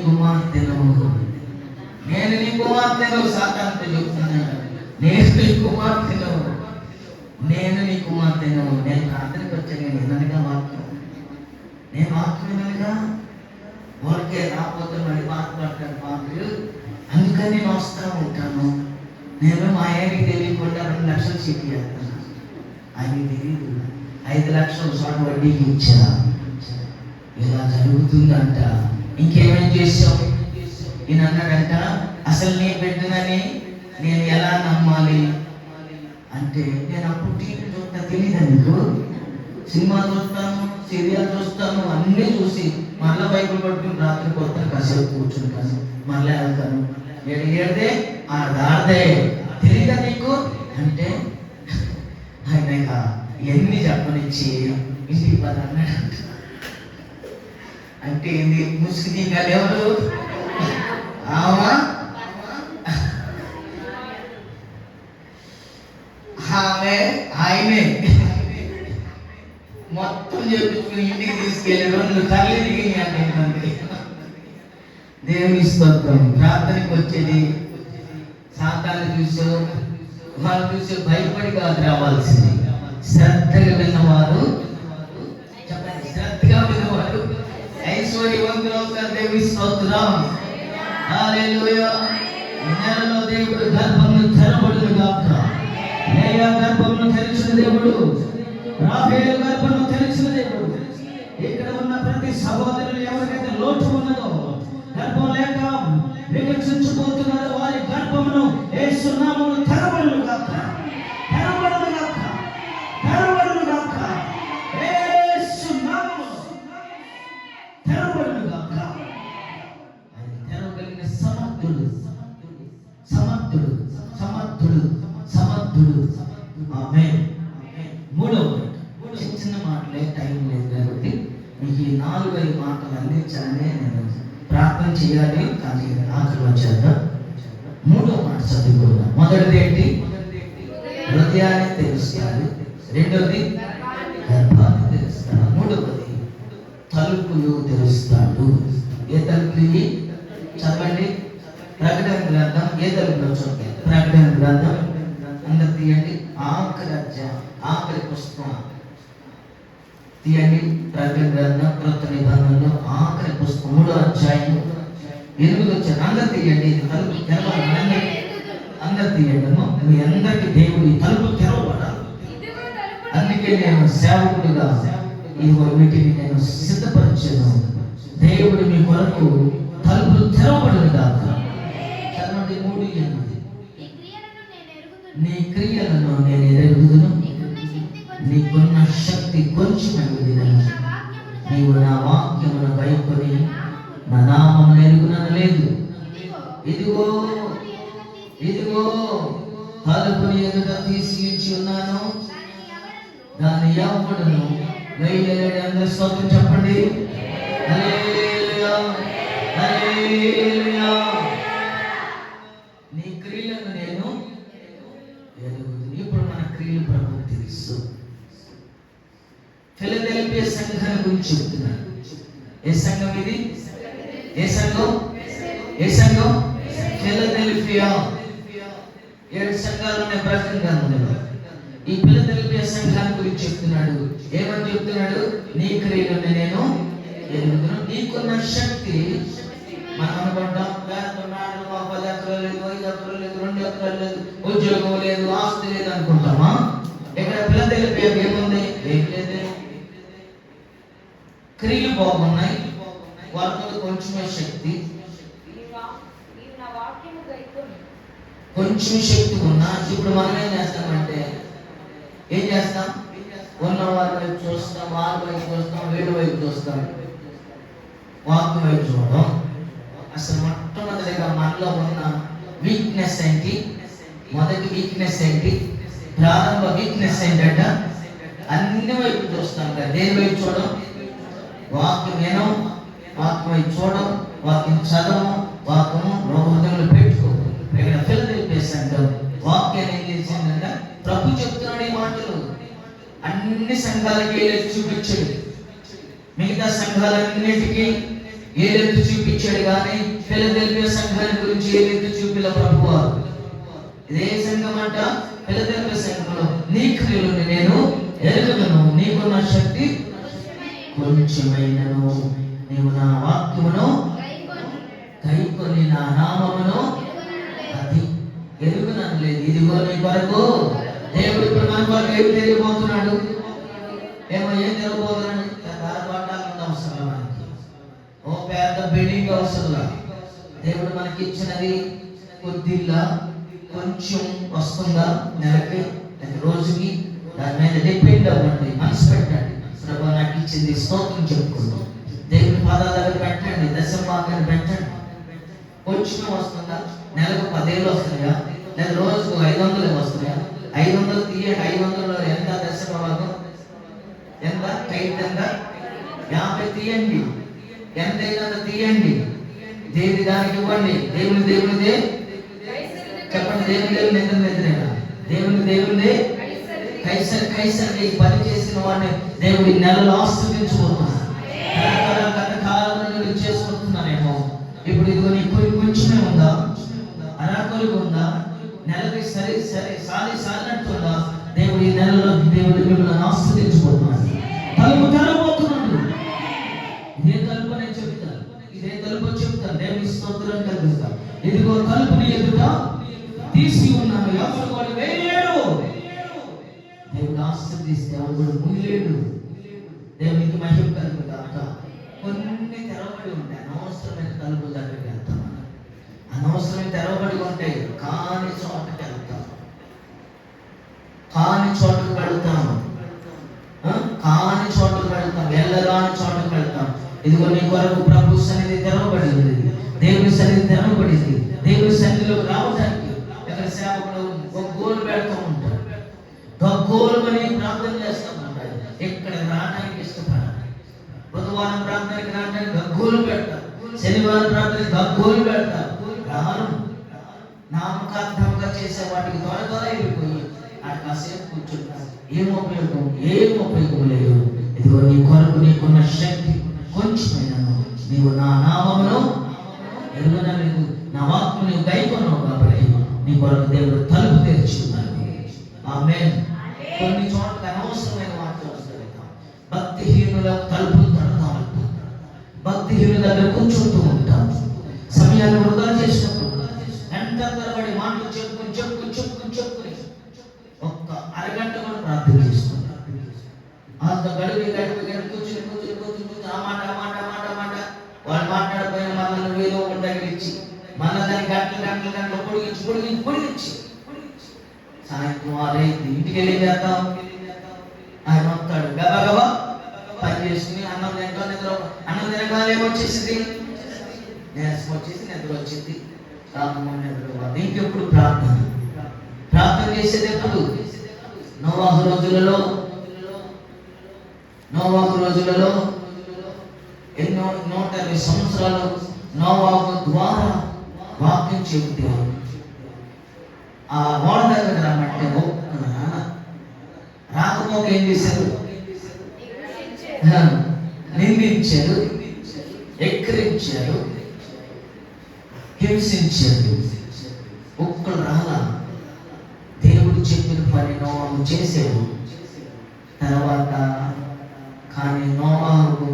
Speaker 1: కుమార్తెను సాతానుతో చెప్తున్నాను. నేను నీ కుమార్తెను నేను ప్రార్థనకు వచ్చాను. విననుగా వాక్యం, నేను వాక్యం విననుగా ఊరికే రాకపోతే మళ్ళీ బాధపడతాను పాపలు, అందుకని నేను వస్తూ ఉంటాను. నేను మా ఆయనకి తెలియకుండా 2 లక్షలు చీటీ వేస్తాను. ఆయనకి తెలియదు. 5 లక్షలు సొంత వడ్డీకి ఇచ్చా. ఇలా జరుగుతుందంట. ఇంకేమేం చేసావు? ఈయన అన్నాడంట, అసలు నీ బిడ్డనని నేను ఎలా నమ్మాలి అంటే, నేను అప్పుడు టీవీ చూస్తా, తెలియదా నీకు? సినిమా చూస్తాను, సీరియల్ చూస్తాను, అన్నీ చూసి మళ్ళీ బైబిల్ పట్టుకుని రాత్రికి వస్తాను, కాసేపు కూర్చుంటాను, మళ్ళీ వెళ్తాను. ఏడిదే ఆడదే తెలియదా నీకు అంటే, ఆయన ఎన్ని చెప్పనిచ్చి ఇంటికి పద అన్నాడంట. అంటే ఇది ముసుగు ఎవరు? ఆయనే మొత్తం చెప్పుకుని ఇంటికి తీసుకెళ్ళి 2 కళ్ళు తిరిగి దేవుని స్తోత్రం. ప్రార్థనకి వచ్చేది సాతాను చూసో వాళ్ళు చూసి భయపడి కాదు రావాల్సింది. శ్రద్ధగా విన్నవారు, చెప్పండి, శ్రద్ధగా విన్నవారు ఐశ్వర్యవంతులు అవుతారు. దేవుని స్తోత్రం. హల్లెలూయా. ఈ నెలలో దేవుడు గర్భమును తెరవబడును గాక. లేయా గర్భమును తెరిచిన దేవుడు, రాహేలు గర్భమును తెరిచిన దేవుడు. ఇక్కడ ఉన్న ప్రతి సహోదరులు ఎవరికైతే లోటు ఉన్నదో, గర్భం లేక వికసించబోతున్నారో, వారి గర్భమును యేసు నామములో తెరవ సమర్థుడు. ఆమేన్. మూడవ చిన్న చిన్న మాటలే, టైం లేదు కాబట్టి మీకు ఈ 4-5 మాటలు అందించాలని నేను ప్రార్థన చేయాలి, కానీ ఆఖరి వచ్చేద్దాం. మూడో మాట చదువుకుందాం. మొదటిది ఏంటి? హృదయాన్ని తెలుస్తాడు. రెండవది గర్భాన్ని తెలుస్తాడు. మూడవది తలుపులు తెరుస్తాడు. ఏ తలుపులు? చదవండి. ప్రకటన గ్రంథం ఏ తలుపులో చూడండి. ప్రకటన గ్రంథం అందరు తీయండి. ఆఖరి పుస్తకం తీయండి. ప్రకటన గ్రంథం క్రొత్త నిబంధనలో ఆఖరి పుస్తకం 3వ అధ్యాయం 8 వచ్చారు. అందరు తీయండి. ఇది తలుపు తెరవాలి. అందరు తీయండి. మీ అందరికి దేవుడి తలుపు తెరవబడాలి. అందుకే నేను సేవకుడిగా వీటిని నేను సిద్ధపరిచాను. దేవుడు మీ కొరకు తలుపులు తెరవబడిన దాకా. చదవండి. 3:8. నీ క్రియలను నేను ఎరుగుదును, నీకున్న శక్తి కొంచెమైనది. నీవు నా వాక్యమును గైకొని నా నామమును ఎరుగుననలేదు. ఇదిగో తలుపుని ఎదుట తీసి ఇచ్చి ఉన్నాను, దాన్ని ఎవడును వేయలేడు. అందరూ స్తోత్రం చెప్పండి. హల్లెలూయా, హల్లెలూయా. నీ క్రియలను నేను ఎరుగుదును. ఇప్పుడు మన క్రియలు ప్రభువుకు తెలుసు. ఫిలదెల్ఫియా సంఘాన్ని గురించి చెప్తున్నాను. ఏ సంఘం ఇది? ఏ సంఘం? ఫిలదెల్ఫియా. 7 సంఘాలు ఉన్నాయి ప్రకటన గ్రంథంలో. ఈ ఫిలదెల్ఫియా సంఘాన్ని గురించి చెప్తున్నాడు. ఏమని చెప్తున్నాడు? నీ క్రియలను నేను ఎరుగుదును, నీకున్న శక్తి. మనం అనుకుంటాం 10 ఎకరాలు లేదు, 5 ఎకరాలు లేదు, 2 ఎకరాలు లేదు, ఉద్యోగం లేదు, ఆస్తి లేదు అనుకుంటామా? ఇక్కడ ఫిలదెల్ఫియా ఏముంది? ఏం లేదు. క్రియలు బాగున్నాయి, వాళ్ళతో కొంచెమే శక్తి, కొంచెం శక్తి ఉన్నా. ఇప్పుడు మనం ఏం చేస్తామంటే ఉన్న వారి వైపు చూస్తాం, వారి వైపు చూస్తాం, వీడి వైపు చూస్తాం. వాక్ వైపు చూడడం. అసలు మొట్టమొదటిగా మనలో ఉన్న వీక్నెస్ ఏంటి? మొదటి వీక్నెస్ ఏంటి? ప్రారంభ వీక్నెస్ ఏంటంట? అన్ని వైపు చూస్తాం కదా. దేని వైపు చూడడం? వాక్యం వినం, వాక్యం వైపు చూడడం, వాక్యం చదవం, వాక్యము హృదయంలో పెట్టుకో. ఇక్కడ ఫిలదెల్ఫియా సంఘం వాక్యాన్ని ఏం చేసిందంటే, ప్రభు చెప్తున్నాడు ఈ మాటలు. అన్ని సంఘాలకి ఏలెత్తి చూపించాడు. మిగతా సంఘాలన్నిటికీ ఏలెత్తి చూపించాడు, కానీ ఫిలదెల్ఫియా సంఘాన్ని గురించి ఏలెత్తి చూపిల ప్రభువు. ఇదే సంఘం అంట. ఫిలదెల్ఫియా సంఘంలో నీ క్రియలను నేను ఎరుగుదును, నీకున్న శక్తి కొంచెమైనను, నీవు నా వాక్యమును గైకొని నా నామమును అది ఎరుగుననలేదు. ఇదిగో నీ కొరకు దేవుడు ఇప్పుడు మన కొరకు ఏమి తెలియబోతున్నాడు? ఏం తెలియబోతున్నాడు? అవసరం మనకి. ఓ పెద్ద బిల్డింగ్ అవసరం. దేవుడు మనకి ఇచ్చినది కొద్దిగా కొంచెం వస్తుందా నెలకి, రోజుకి? దాని మీద డిపెండ్ అవ్వండి. మనసు పెట్టండి. ప్రభు నాకు ఇచ్చింది, స్తోత్రం చెప్పుకుంటాం. దేవుని పాదాల దగ్గర పెట్టండి, దశభాగాన్ని పెట్టండి. కొంచెం వస్తుందా? నెలకు 10,000 వస్తున్నాయా? లేదా రోజుకు 500 వస్తున్నాయా? 500 తీయండి. 500లో ఎంత దశభాగం? ఎంత? ఎంత? 50 తీయండి. ఎంతైనా తీయండి. దేని దానికి ఇవ్వండి. దేవునిదే చెప్పండి. దేవునిదే దేవునిదే కైసరి పని చేసిన వాడిని దేవుడి నెలలో ఆశీర్వదించబోతున్నాడు. కథకాలను చేసుకుంటున్నానేమో. ఇప్పుడు ఇదిగో నీ కొంచెమే ఉందా? అరాకొలిగా ఉందా? నెలకి సరే సాలినట్టుందా? దేవుడి నెలలో దేవుడి మిమ్మల్ని ఆశీర్వదించబోతున్నాడు. తలుపు తెరవబోతున్నాడు. ఇదే తలుపు నేను చెప్తాను. ఇదే తలుపు చెప్తాను. దేవుని స్తోత్రం కలుగుతాను. ఇదిగో తలుపుని ఎదుట తీసి ఉన్నాను, ఎవరు కూడా వేయలేడు. దేవుడు ఆశీర్వదిస్తే ఎవరు కూడా ముగిలేడు. దేవునికి మహిమ కలుగుతాక. కొన్ని తెరవబడి ఉంటాయి, అనవసరమైన తలుపుల దగ్గరికి వెళ్తాం. అనవసరమైన తెరవబడి ఉంటాయి, కాని చోటకి వెళ్తాం. కాని చోటుకు వెళ్తాం. వెళ్ళరాని చోటుకు వెళ్తాం. ఇదిగో నీ కొరకు ప్రభు సన్నిధి తెరవబడింది. దేవుని సన్నిధి తెరవబడింది. దేవుని సన్నిధిలోకి రావడానికి ఇక్కడ సేవకుడు ఒక గోలు పెడతా ఉంటాడు. గగ్గోలమని ప్రార్థన చేస్తాం. ఇక్కడ రావడానికి ఇష్టపడాలి. బుధవారం ప్రార్థనకి రావడానికి గగ్గోలు పెడతారు, శనివారం ప్రార్థనకి గగ్గోలు పెడతారు. రాను నామకార్థంగా చేసే వాటికి త్వరగా వెళ్ళిపోయి అక్కడ కాసేపు కూర్చుంటారు. ఏం ఉపయోగం లేదు. ఇదిగో నీ కొరకు నీకున్న శక్తి కొంచెమైనాను నీవు నా నామమును ఎరుగనలేదు, నా వాక్కు నీవు గైకొన్నావు కాబట్టి నీ కొరకు దేవుడు తలుపు తెరిచి ఉన్నాడు. ఆమేన్. కొన్ని చోట్ల అనవసరమైన వాక్యం వస్తుంది. భక్తిహీనులకు తలుపులు తడతాం, భక్తిహీనుల దగ్గర కూర్చుంటూ ఉంటాం. సమయాన్ని వృధా చేసినప్పుడు గంట తరబడి మాటలు చెప్పుకుని ఒక్క అరగంట కూడా ప్రార్థన చేసుకుంటాం. అంత గడిపి కూర్చుని ఆ మాట వాళ్ళు మాట్లాడిపోయిన మనల్ని వేలో తగిలించి మళ్ళీ దాన్ని గంటలు పొడిగించి సాయంత్రం 6 ఇంటికి వెళ్ళి చేద్దాం. ఆయన వస్తాడు, గబా పని చేసుకుని అన్నం తినగానే ఏమొచ్చేసింది, నీరసం వచ్చేసి నిద్ర వచ్చింది. ఇంకెప్పుడు ప్రార్థన చేసేది ఎప్పుడు? నోవాహు రోజులలో ఎన్నో 120 సంవత్సరాలు నోవాహు ద్వారా వాక్యం చెబితే ఆ ఓడ దగ్గర రమ్మంటే రాకపోక ఏం చేశారు? నిందించారు, ఎక్కిరించారు, హింసించారు. ఒక్కడు రాలా. దేవుడు చెప్పిన పని నోవాహు చేశాడు. తర్వాత కానీ నోవాహుకు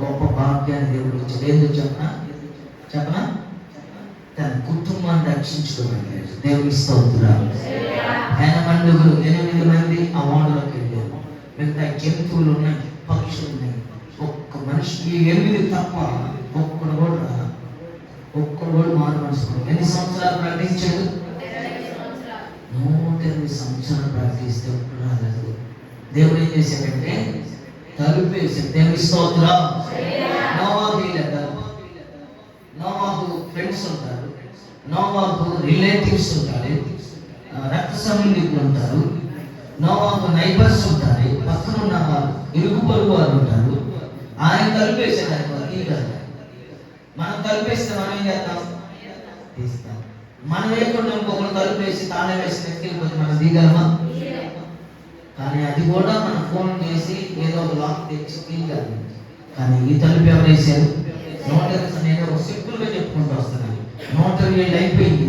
Speaker 1: గొప్ప భాగ్యాన్ని దేవుడు ఇచ్చాడు. ఏందో చెప్పనా తన కుటుంబాన్ని రక్షించుకోగలిగాడు. దేవుని స్తోత్రం. 8 మంది ఆ ఓడలోకి వెళ్ళారు. మిగతా జంతువులు ఉన్నాయి, పక్షులు ఉన్నాయి. ఒక్క మనిషి 8 తప్ప ఒక్కడు కూడా మారు మనసు. ఎన్ని సంవత్సరాలు ప్రకటించాడు? 120 సంవత్సరాలు ప్రకటిస్తే ఒక్కడు రాలేదు. దేవుడు ఏం చేశాడంటే తలుపేశాడు. దేవుని స్తోత్రం. నోవాహు ఫ్రెండ్స్ ఉంటారు, నోవాహు రిలేటివ్స్ ఉంటారు, రక్త సంబంధికులు ఉంటారు, నోవాహు నైబర్స్ ఉంటారు, పక్కన ఉన్న వారు ఇరుగు పొరుగు వారు ఉంటారు. ఆయన తలుపేసాడు. మనం తలుపేస్తే మనం ఏం చేస్తాం? తీస్తాం. మనం వేయకుండా ఇంకొకరు తలుపేసి తాళం వేసి నెక్కిపోతే మనం దిగలమా? కానీ అది కూడా మనం ఫోన్ చేసి ఏదో ఒక లాక్ తెచ్చి తీయాలి. కానీ ఈ తలుపు ఎవరు వేసారు? నోటరీస్. నేను సింపుల్గా చెప్పుకుంటూ వస్తున్నాను. నోటరీ అయిపోయింది.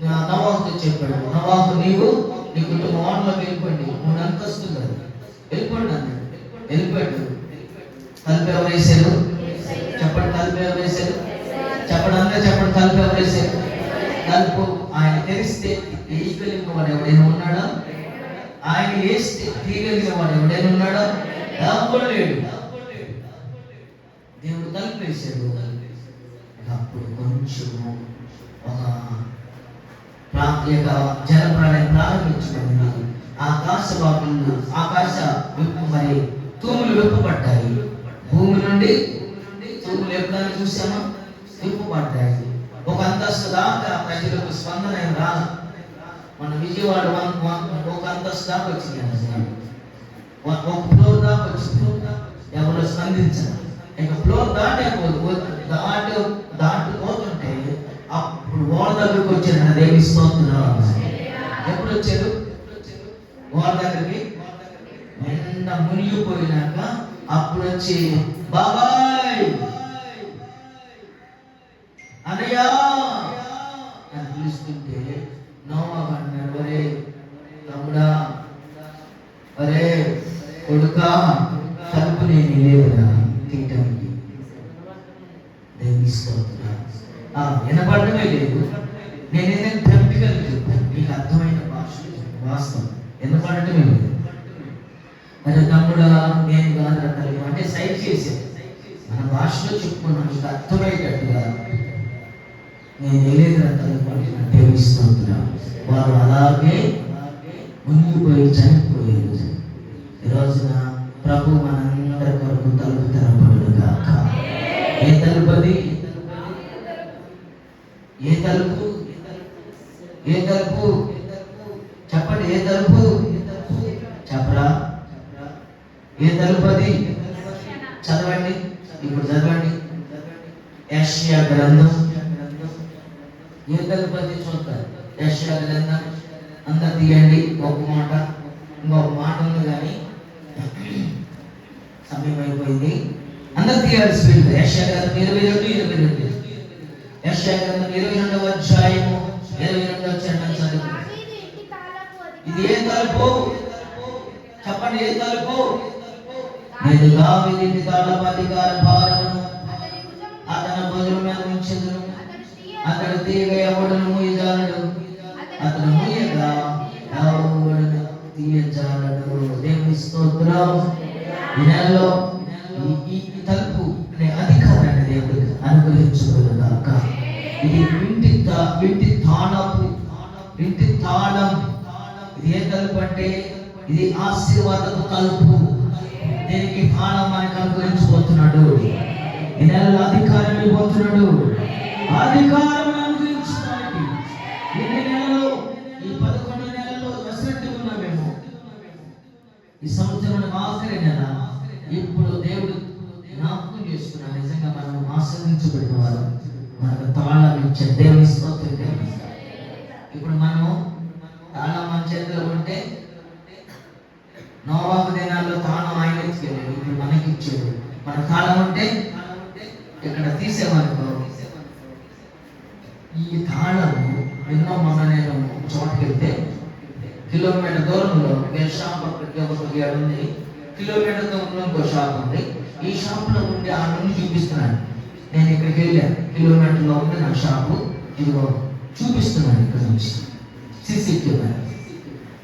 Speaker 1: నోవాహుతో చెప్పాడు, నోవాహు నీవు నీ కుటుంబం ఓడలోకి వెళ్ళిపోండి, 3 అంతస్తులు వెళ్ళిపోండి అన్నాడు. వెళ్ళిపోయాడు. తలుపు ఎవరు వేసారు? చెప్పండి. తలుపు ఎవరు వేసారు? చెప్పండి. అంతా చెప్పండి. తలుపు ఎవరు వేసారు? తలుపు ఆయన తెరిస్తే తీయగలిగిన వాడు ఎవడైనా ఉన్నాడా? ఆయన వేస్తే తీయగలిగిన వాడు ఎవడైనా ఉన్నాడా? ఎవరు లేడు. దేవుడు తలుపు వేసాడు. అప్పుడు కొంచెం ఒక జలప్రాణం ప్రారంభించబడింది. ఆకాశ మరి తూములు విప్పబడ్డాయి. భూమి నుండి తూములు ఎప్పుడైనా చూసామా? విప్పబడ్డాయి. ఒక అంతస్తు దాకా ప్రజలకు స్పందన రాదు. మన విజయవాడ ఒక అంతస్తు దాకా వచ్చింది, ఒక ఫ్లోర్ దాకా వచ్చింది. ఎవరు స్పందించారు? ఇక ఫ్లోర్ దాటిపోతుంటే అప్పుడు ఓడ దగ్గరికి వచ్చాడు. దేవుని స్తోత్రం. ఎప్పుడు వచ్చారు ఓడ దగ్గరికి? నిన్న మునిగిపోయినాక అప్పుడు వచ్చి బాబాయ్ అన్నయ్య అని పిలుస్తుంటే నోవాహు అన్నాడు, ఒరే తమ్ముడా, ఒరే కొడుకా, తలుపు నేను లేదురా తీయటానికి. దేవుని స్తోత్రం. వినపడమే లేదు. నేనేదైనా ప్రాక్టికల్ చెప్తాను, మీకు అర్థమైన భాష వాస్తవం. వినపడటమే లేదు. అరే తమ్ముడా, నేను కాదురా తల్లి అంటే సైడ్ చేసేది. మన భాషలో చెప్పుకున్నాను, మీకు అర్థమయ్యేటట్టుగా నేను వెళ్ళేదిరా తల్లి. దేవుని స్తోత్రం. వారు అలాగే మునిగిపోయి చనిపోయారు. ఈ రోజున ప్రభు మనందరి కొరకు తలుపు తెరపడును గాక. ఏ తలుపు అది? ఏ తలుపు? చెప్పండి. ఏ తలుపు? తలుపది చదవండి, ఇప్పుడు చదవండి. యెషయా గ్రంథం ఏ తలుపది చూద్దాం. యెషయా గ్రంథం అందరు తీయండి. ఒక మాట, ఇంకొక మాట ఉంది కానీ సమయం అయిపోయింది. అందరు తీయాలి స్పీడ్. యెషయా గ్రంథం 22. యెషయా గ్రంథం 22వ అధ్యాయము 22వ వచనం చదువు. ఇది ఏ తలుపు చెప్పండి, ఏ తలుపు? నేను దావీదు తాళపు అధికార భారమును అతని భుజం మీద ఉంచెదను. అతడు తీయగా ఎవడును మూయజాలడు, అతను మూయగా ఎవడును తీయజాలడు. దేవుని స్తోత్రం. ఈ నెలలో ఈ తలుపు అనే అధికారాన్ని దేవుడు అనుగ్రహించుకున్నాక ఇది ఇంటి తాళం. ఇది ఏ తలుపు అంటే ఇది ఆశీర్వాదపు తలుపు. దీనికి తాళం మనకు అనుగ్రహించబోతున్నాడు. ఈ నెలలో అధికారం ఇవ్వబోతున్నాడు. అధికారం అనుగ్రహించడానికి ఎన్ని నెలలు? ఈ 11 నెలల్లో వసంతి ఉన్నామేమో. ఈ సంవత్సరం ఆఖరి నెల. ఇప్పుడు దేవుడు జ్ఞాపకం చేసుకున్నాడు. నిజంగా మనం ఆశ్రయించబడిన వారు మనకు తాళం ఇచ్చే దేవుని స్తోత్రం. ఇప్పుడు మనం తాళం మన చేతిలో ఉంటే నోవాహు దినాల్లో తాళం ఆయన ఇచ్చేవాడు, ఇప్పుడు మనకి ఇచ్చేది. మన తాళం ఉంటే ఇక్కడ తీసేమనుకో, ఈ తాళము ఎన్నో మొన్న నేను చోటుకి వెళ్తే కిలోమీటర్ దూరంలో షాప్ ఒకటి ఉంది. కిలోమీటర్ దూరంలో ఇంకో షాప్ ఉంది. ఈ షాప్ లో ఉండి ఆ నుండి చూపిస్తున్నాను. నేను ఇక్కడికి వెళ్ళాను, కిలోమీటర్లో ఉంది నా షాపు. ఇదిగో చూపిస్తున్నాను ఇక్కడ నుంచి సీసీ కెమెరా.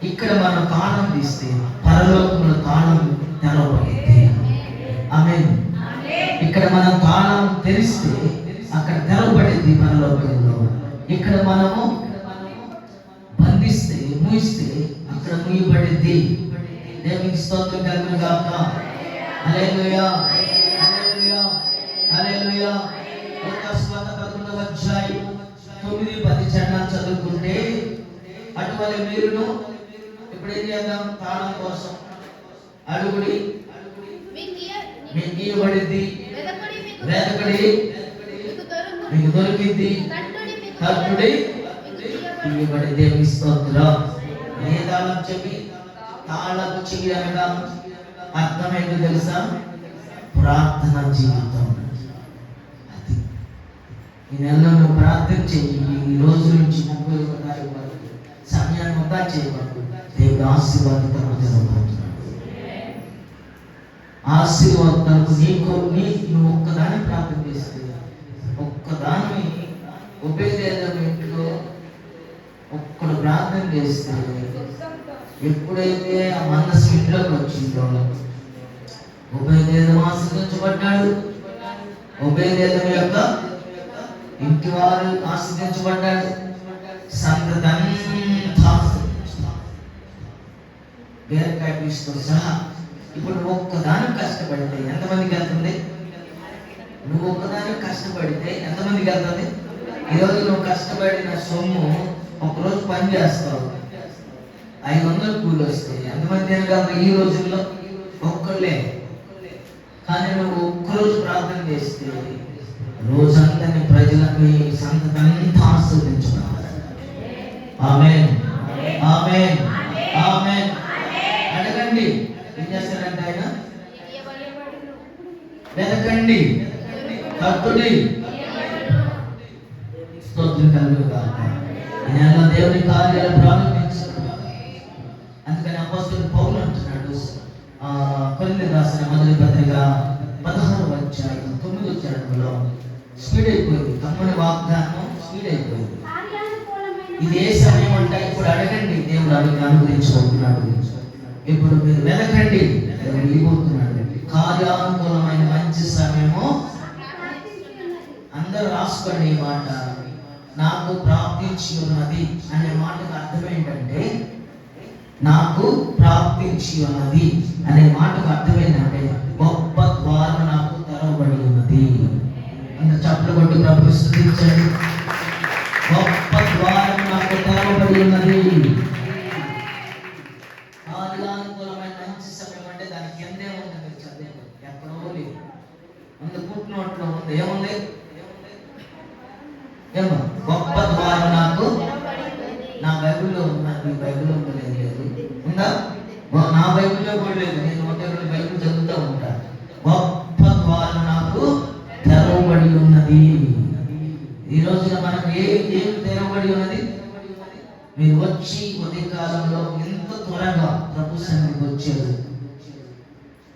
Speaker 1: ఇక్కడ మనం తాళం తీస్తే పరలోకంలో తాళం తెరవబడింది. ఆమేన్. ఇక్కడ మనం తాళం తెరిస్తే అక్కడ తెరవబడింది పరలోకంలో. ఇక్కడ మనము బంధిస్తే మూయిస్తే అక్కడ మూయబడింది. దేవునికి స్తోత్రం కలుగును గాక. హల్లెలూయా, హల్లెలూయా, హల్లెలూయా. లోకాసువార్త 11వ అధ్యాయం 9-10 చరణాలు చదువుకుంటే అటువలే మీరును ఇప్పుడు ఏం చేద్దాం? తాళం కోసం అడుగుడి, మీకు ఇవ్వబడింది. వెతకుడి, మీకు దొరికింది. తట్టుడి, ఇవ్వబడి. దేవుని స్తోత్రం. ఏ తాళం చెప్పి తాళపు చెవి అనగా అర్థం ఏంటో తెలుసా? ప్రార్థన జీవితం. అది ఈ నెలలో నువ్వు ప్రార్థన చెయ్యి. ఈ రోజు నుంచి 31వ తారీఖు వరకు సమయాన్ని అంతా చేయబడు. దేవుడు ఆశీర్వాదాలు జరగబోతున్నాడు. ఆశీర్వాదాలకు నువ్వు ఒక్కదాన్ని ప్రార్థన చేస్తే, ఒక్కదాన్ని ఉపయోగం ఇంట్లో ఒక్కడు ప్రార్థన చేస్తే, ఎప్పుడైతే ఆ మనసు ఇంట్లోకి వచ్చిందో ఉపయోగం ఆశీర్వదించబడ్డాడు. ఉపయోగం యొక్క ఇంటి వారు ఆశీర్వదించబడ్డాడు. సంతతంతా బీరకాయ పీసుతో సహా. ఇప్పుడు నువ్వు ఒక్కదాని కష్టపడితే ఎంతమందికి వెళ్తుంది? నువ్వు ఒక్కదాని కష్టపడితే ఎంతమందికి వెళ్తుంది? ఈరోజు నువ్వు కష్టపడిన సొమ్ము ఒకరోజు పని చేస్తావు, 500 కూలి వస్తాయి. ఎంతమంది తినగలరు ఈ రోజుల్లో? ఒక్కళ్ళే. కానీ నువ్వు ఒక్కరోజు ప్రార్థన చేస్తే రోజంతా ప్రజలకు సంతతంతా ఆస్వాదించుకున్నావు. ఆమేన్, ఆమేన్, ఆమేన్. అడగండి, ఏం చేస్తారంటే ఆయన? వెతకండి, తట్టుడి. స్తోత్రం కలుగును గాక. ఈ నెలలో దేవుని కార్యాలు ప్రారంభించుకున్నాడు. అందుకని అపోస్తలుడు పౌలు అంటున్నాడు, కొరింథీ రాసిన మొదటి పత్రిక 16వ అధ్యాయం 9వ చరణంలో, స్పీడ్ అయిపోయింది. తమ్ముని వాగ్దానం స్పీడ్ అయిపోయింది. ఇది ఏ సమయం అంటే ఇప్పుడు అడగండి, దేవుడు అనుగ్రహించబోతున్నాడు. ఇప్పుడు మీరు వెతకండి, దేవుడు ఇవ్వబోతున్నాడు. కార్యానుకూలమైన మంచి సమయము. అందరూ రాసుకోండి ఈ మాట. నాకు ప్రాప్తించి ఉన్నది అనే మాటకు అర్థం ఏంటంటే, నాకు ప్రాప్తించి ఉన్నది అనే మాటకు అర్థం ఏంటంటే, గొప్ప ద్వారం నాకు తెరవబడి ఉన్నది. అందరూ చప్పట్లు కొట్టి ప్రభువుని స్తుతించండి. గొప్ప ద్వారం నాకు తెరవబడి ఉన్నది. కార్యానుకూలమైన మంచి సమయం అంటే దాని కిందే ఉన్నది. నోట్లో ఉంది. ఏముంది? ఏమో గొప్ప ద్వారం నాకు నా బైబిల్లో ఉంది. మీ బైబిల్లో లేదు ఉందా? నా బైబిల్లో కూడా లేదు. నేను ఒకటే బైబిల్ చదువుతూ ఉంటా. గొప్ప ద్వారం నాకు తెరవబడి ఉన్నది. ఈ రోజున మనకు ఏం తెరవబడి ఉన్నది? మీరు వచ్చి ఉదయ కాలంలో ఎంత త్వరగా ప్రభు సన్నిధికి వచ్చారు.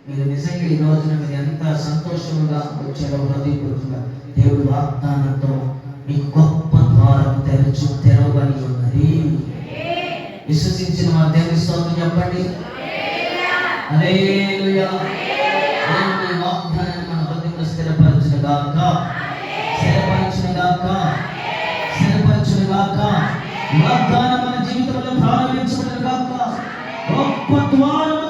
Speaker 1: మీరు నిజంగా ఈ రోజున మీరు ఎంత సంతోషంగా వచ్చారో హృదయపూర్వకంగా దేవుడు వాగ్దానంతో మీకు గొప్ప ద్వారం తెరవబడి ఉన్నది. విశ్వసించిన వారు దేవుని స్తోత్రం చెప్పండి. హల్లెలూయా. దేవుని వాగ్దానాన్ని మన హృదయంలో స్థిరపరచును గాక, స్థిరపరచును గాక, స్థిరపరచును గాక. వాగ్దానం మన జీవితంలో ప్రారంభించబడును గాక. గొప్ప ద్వారము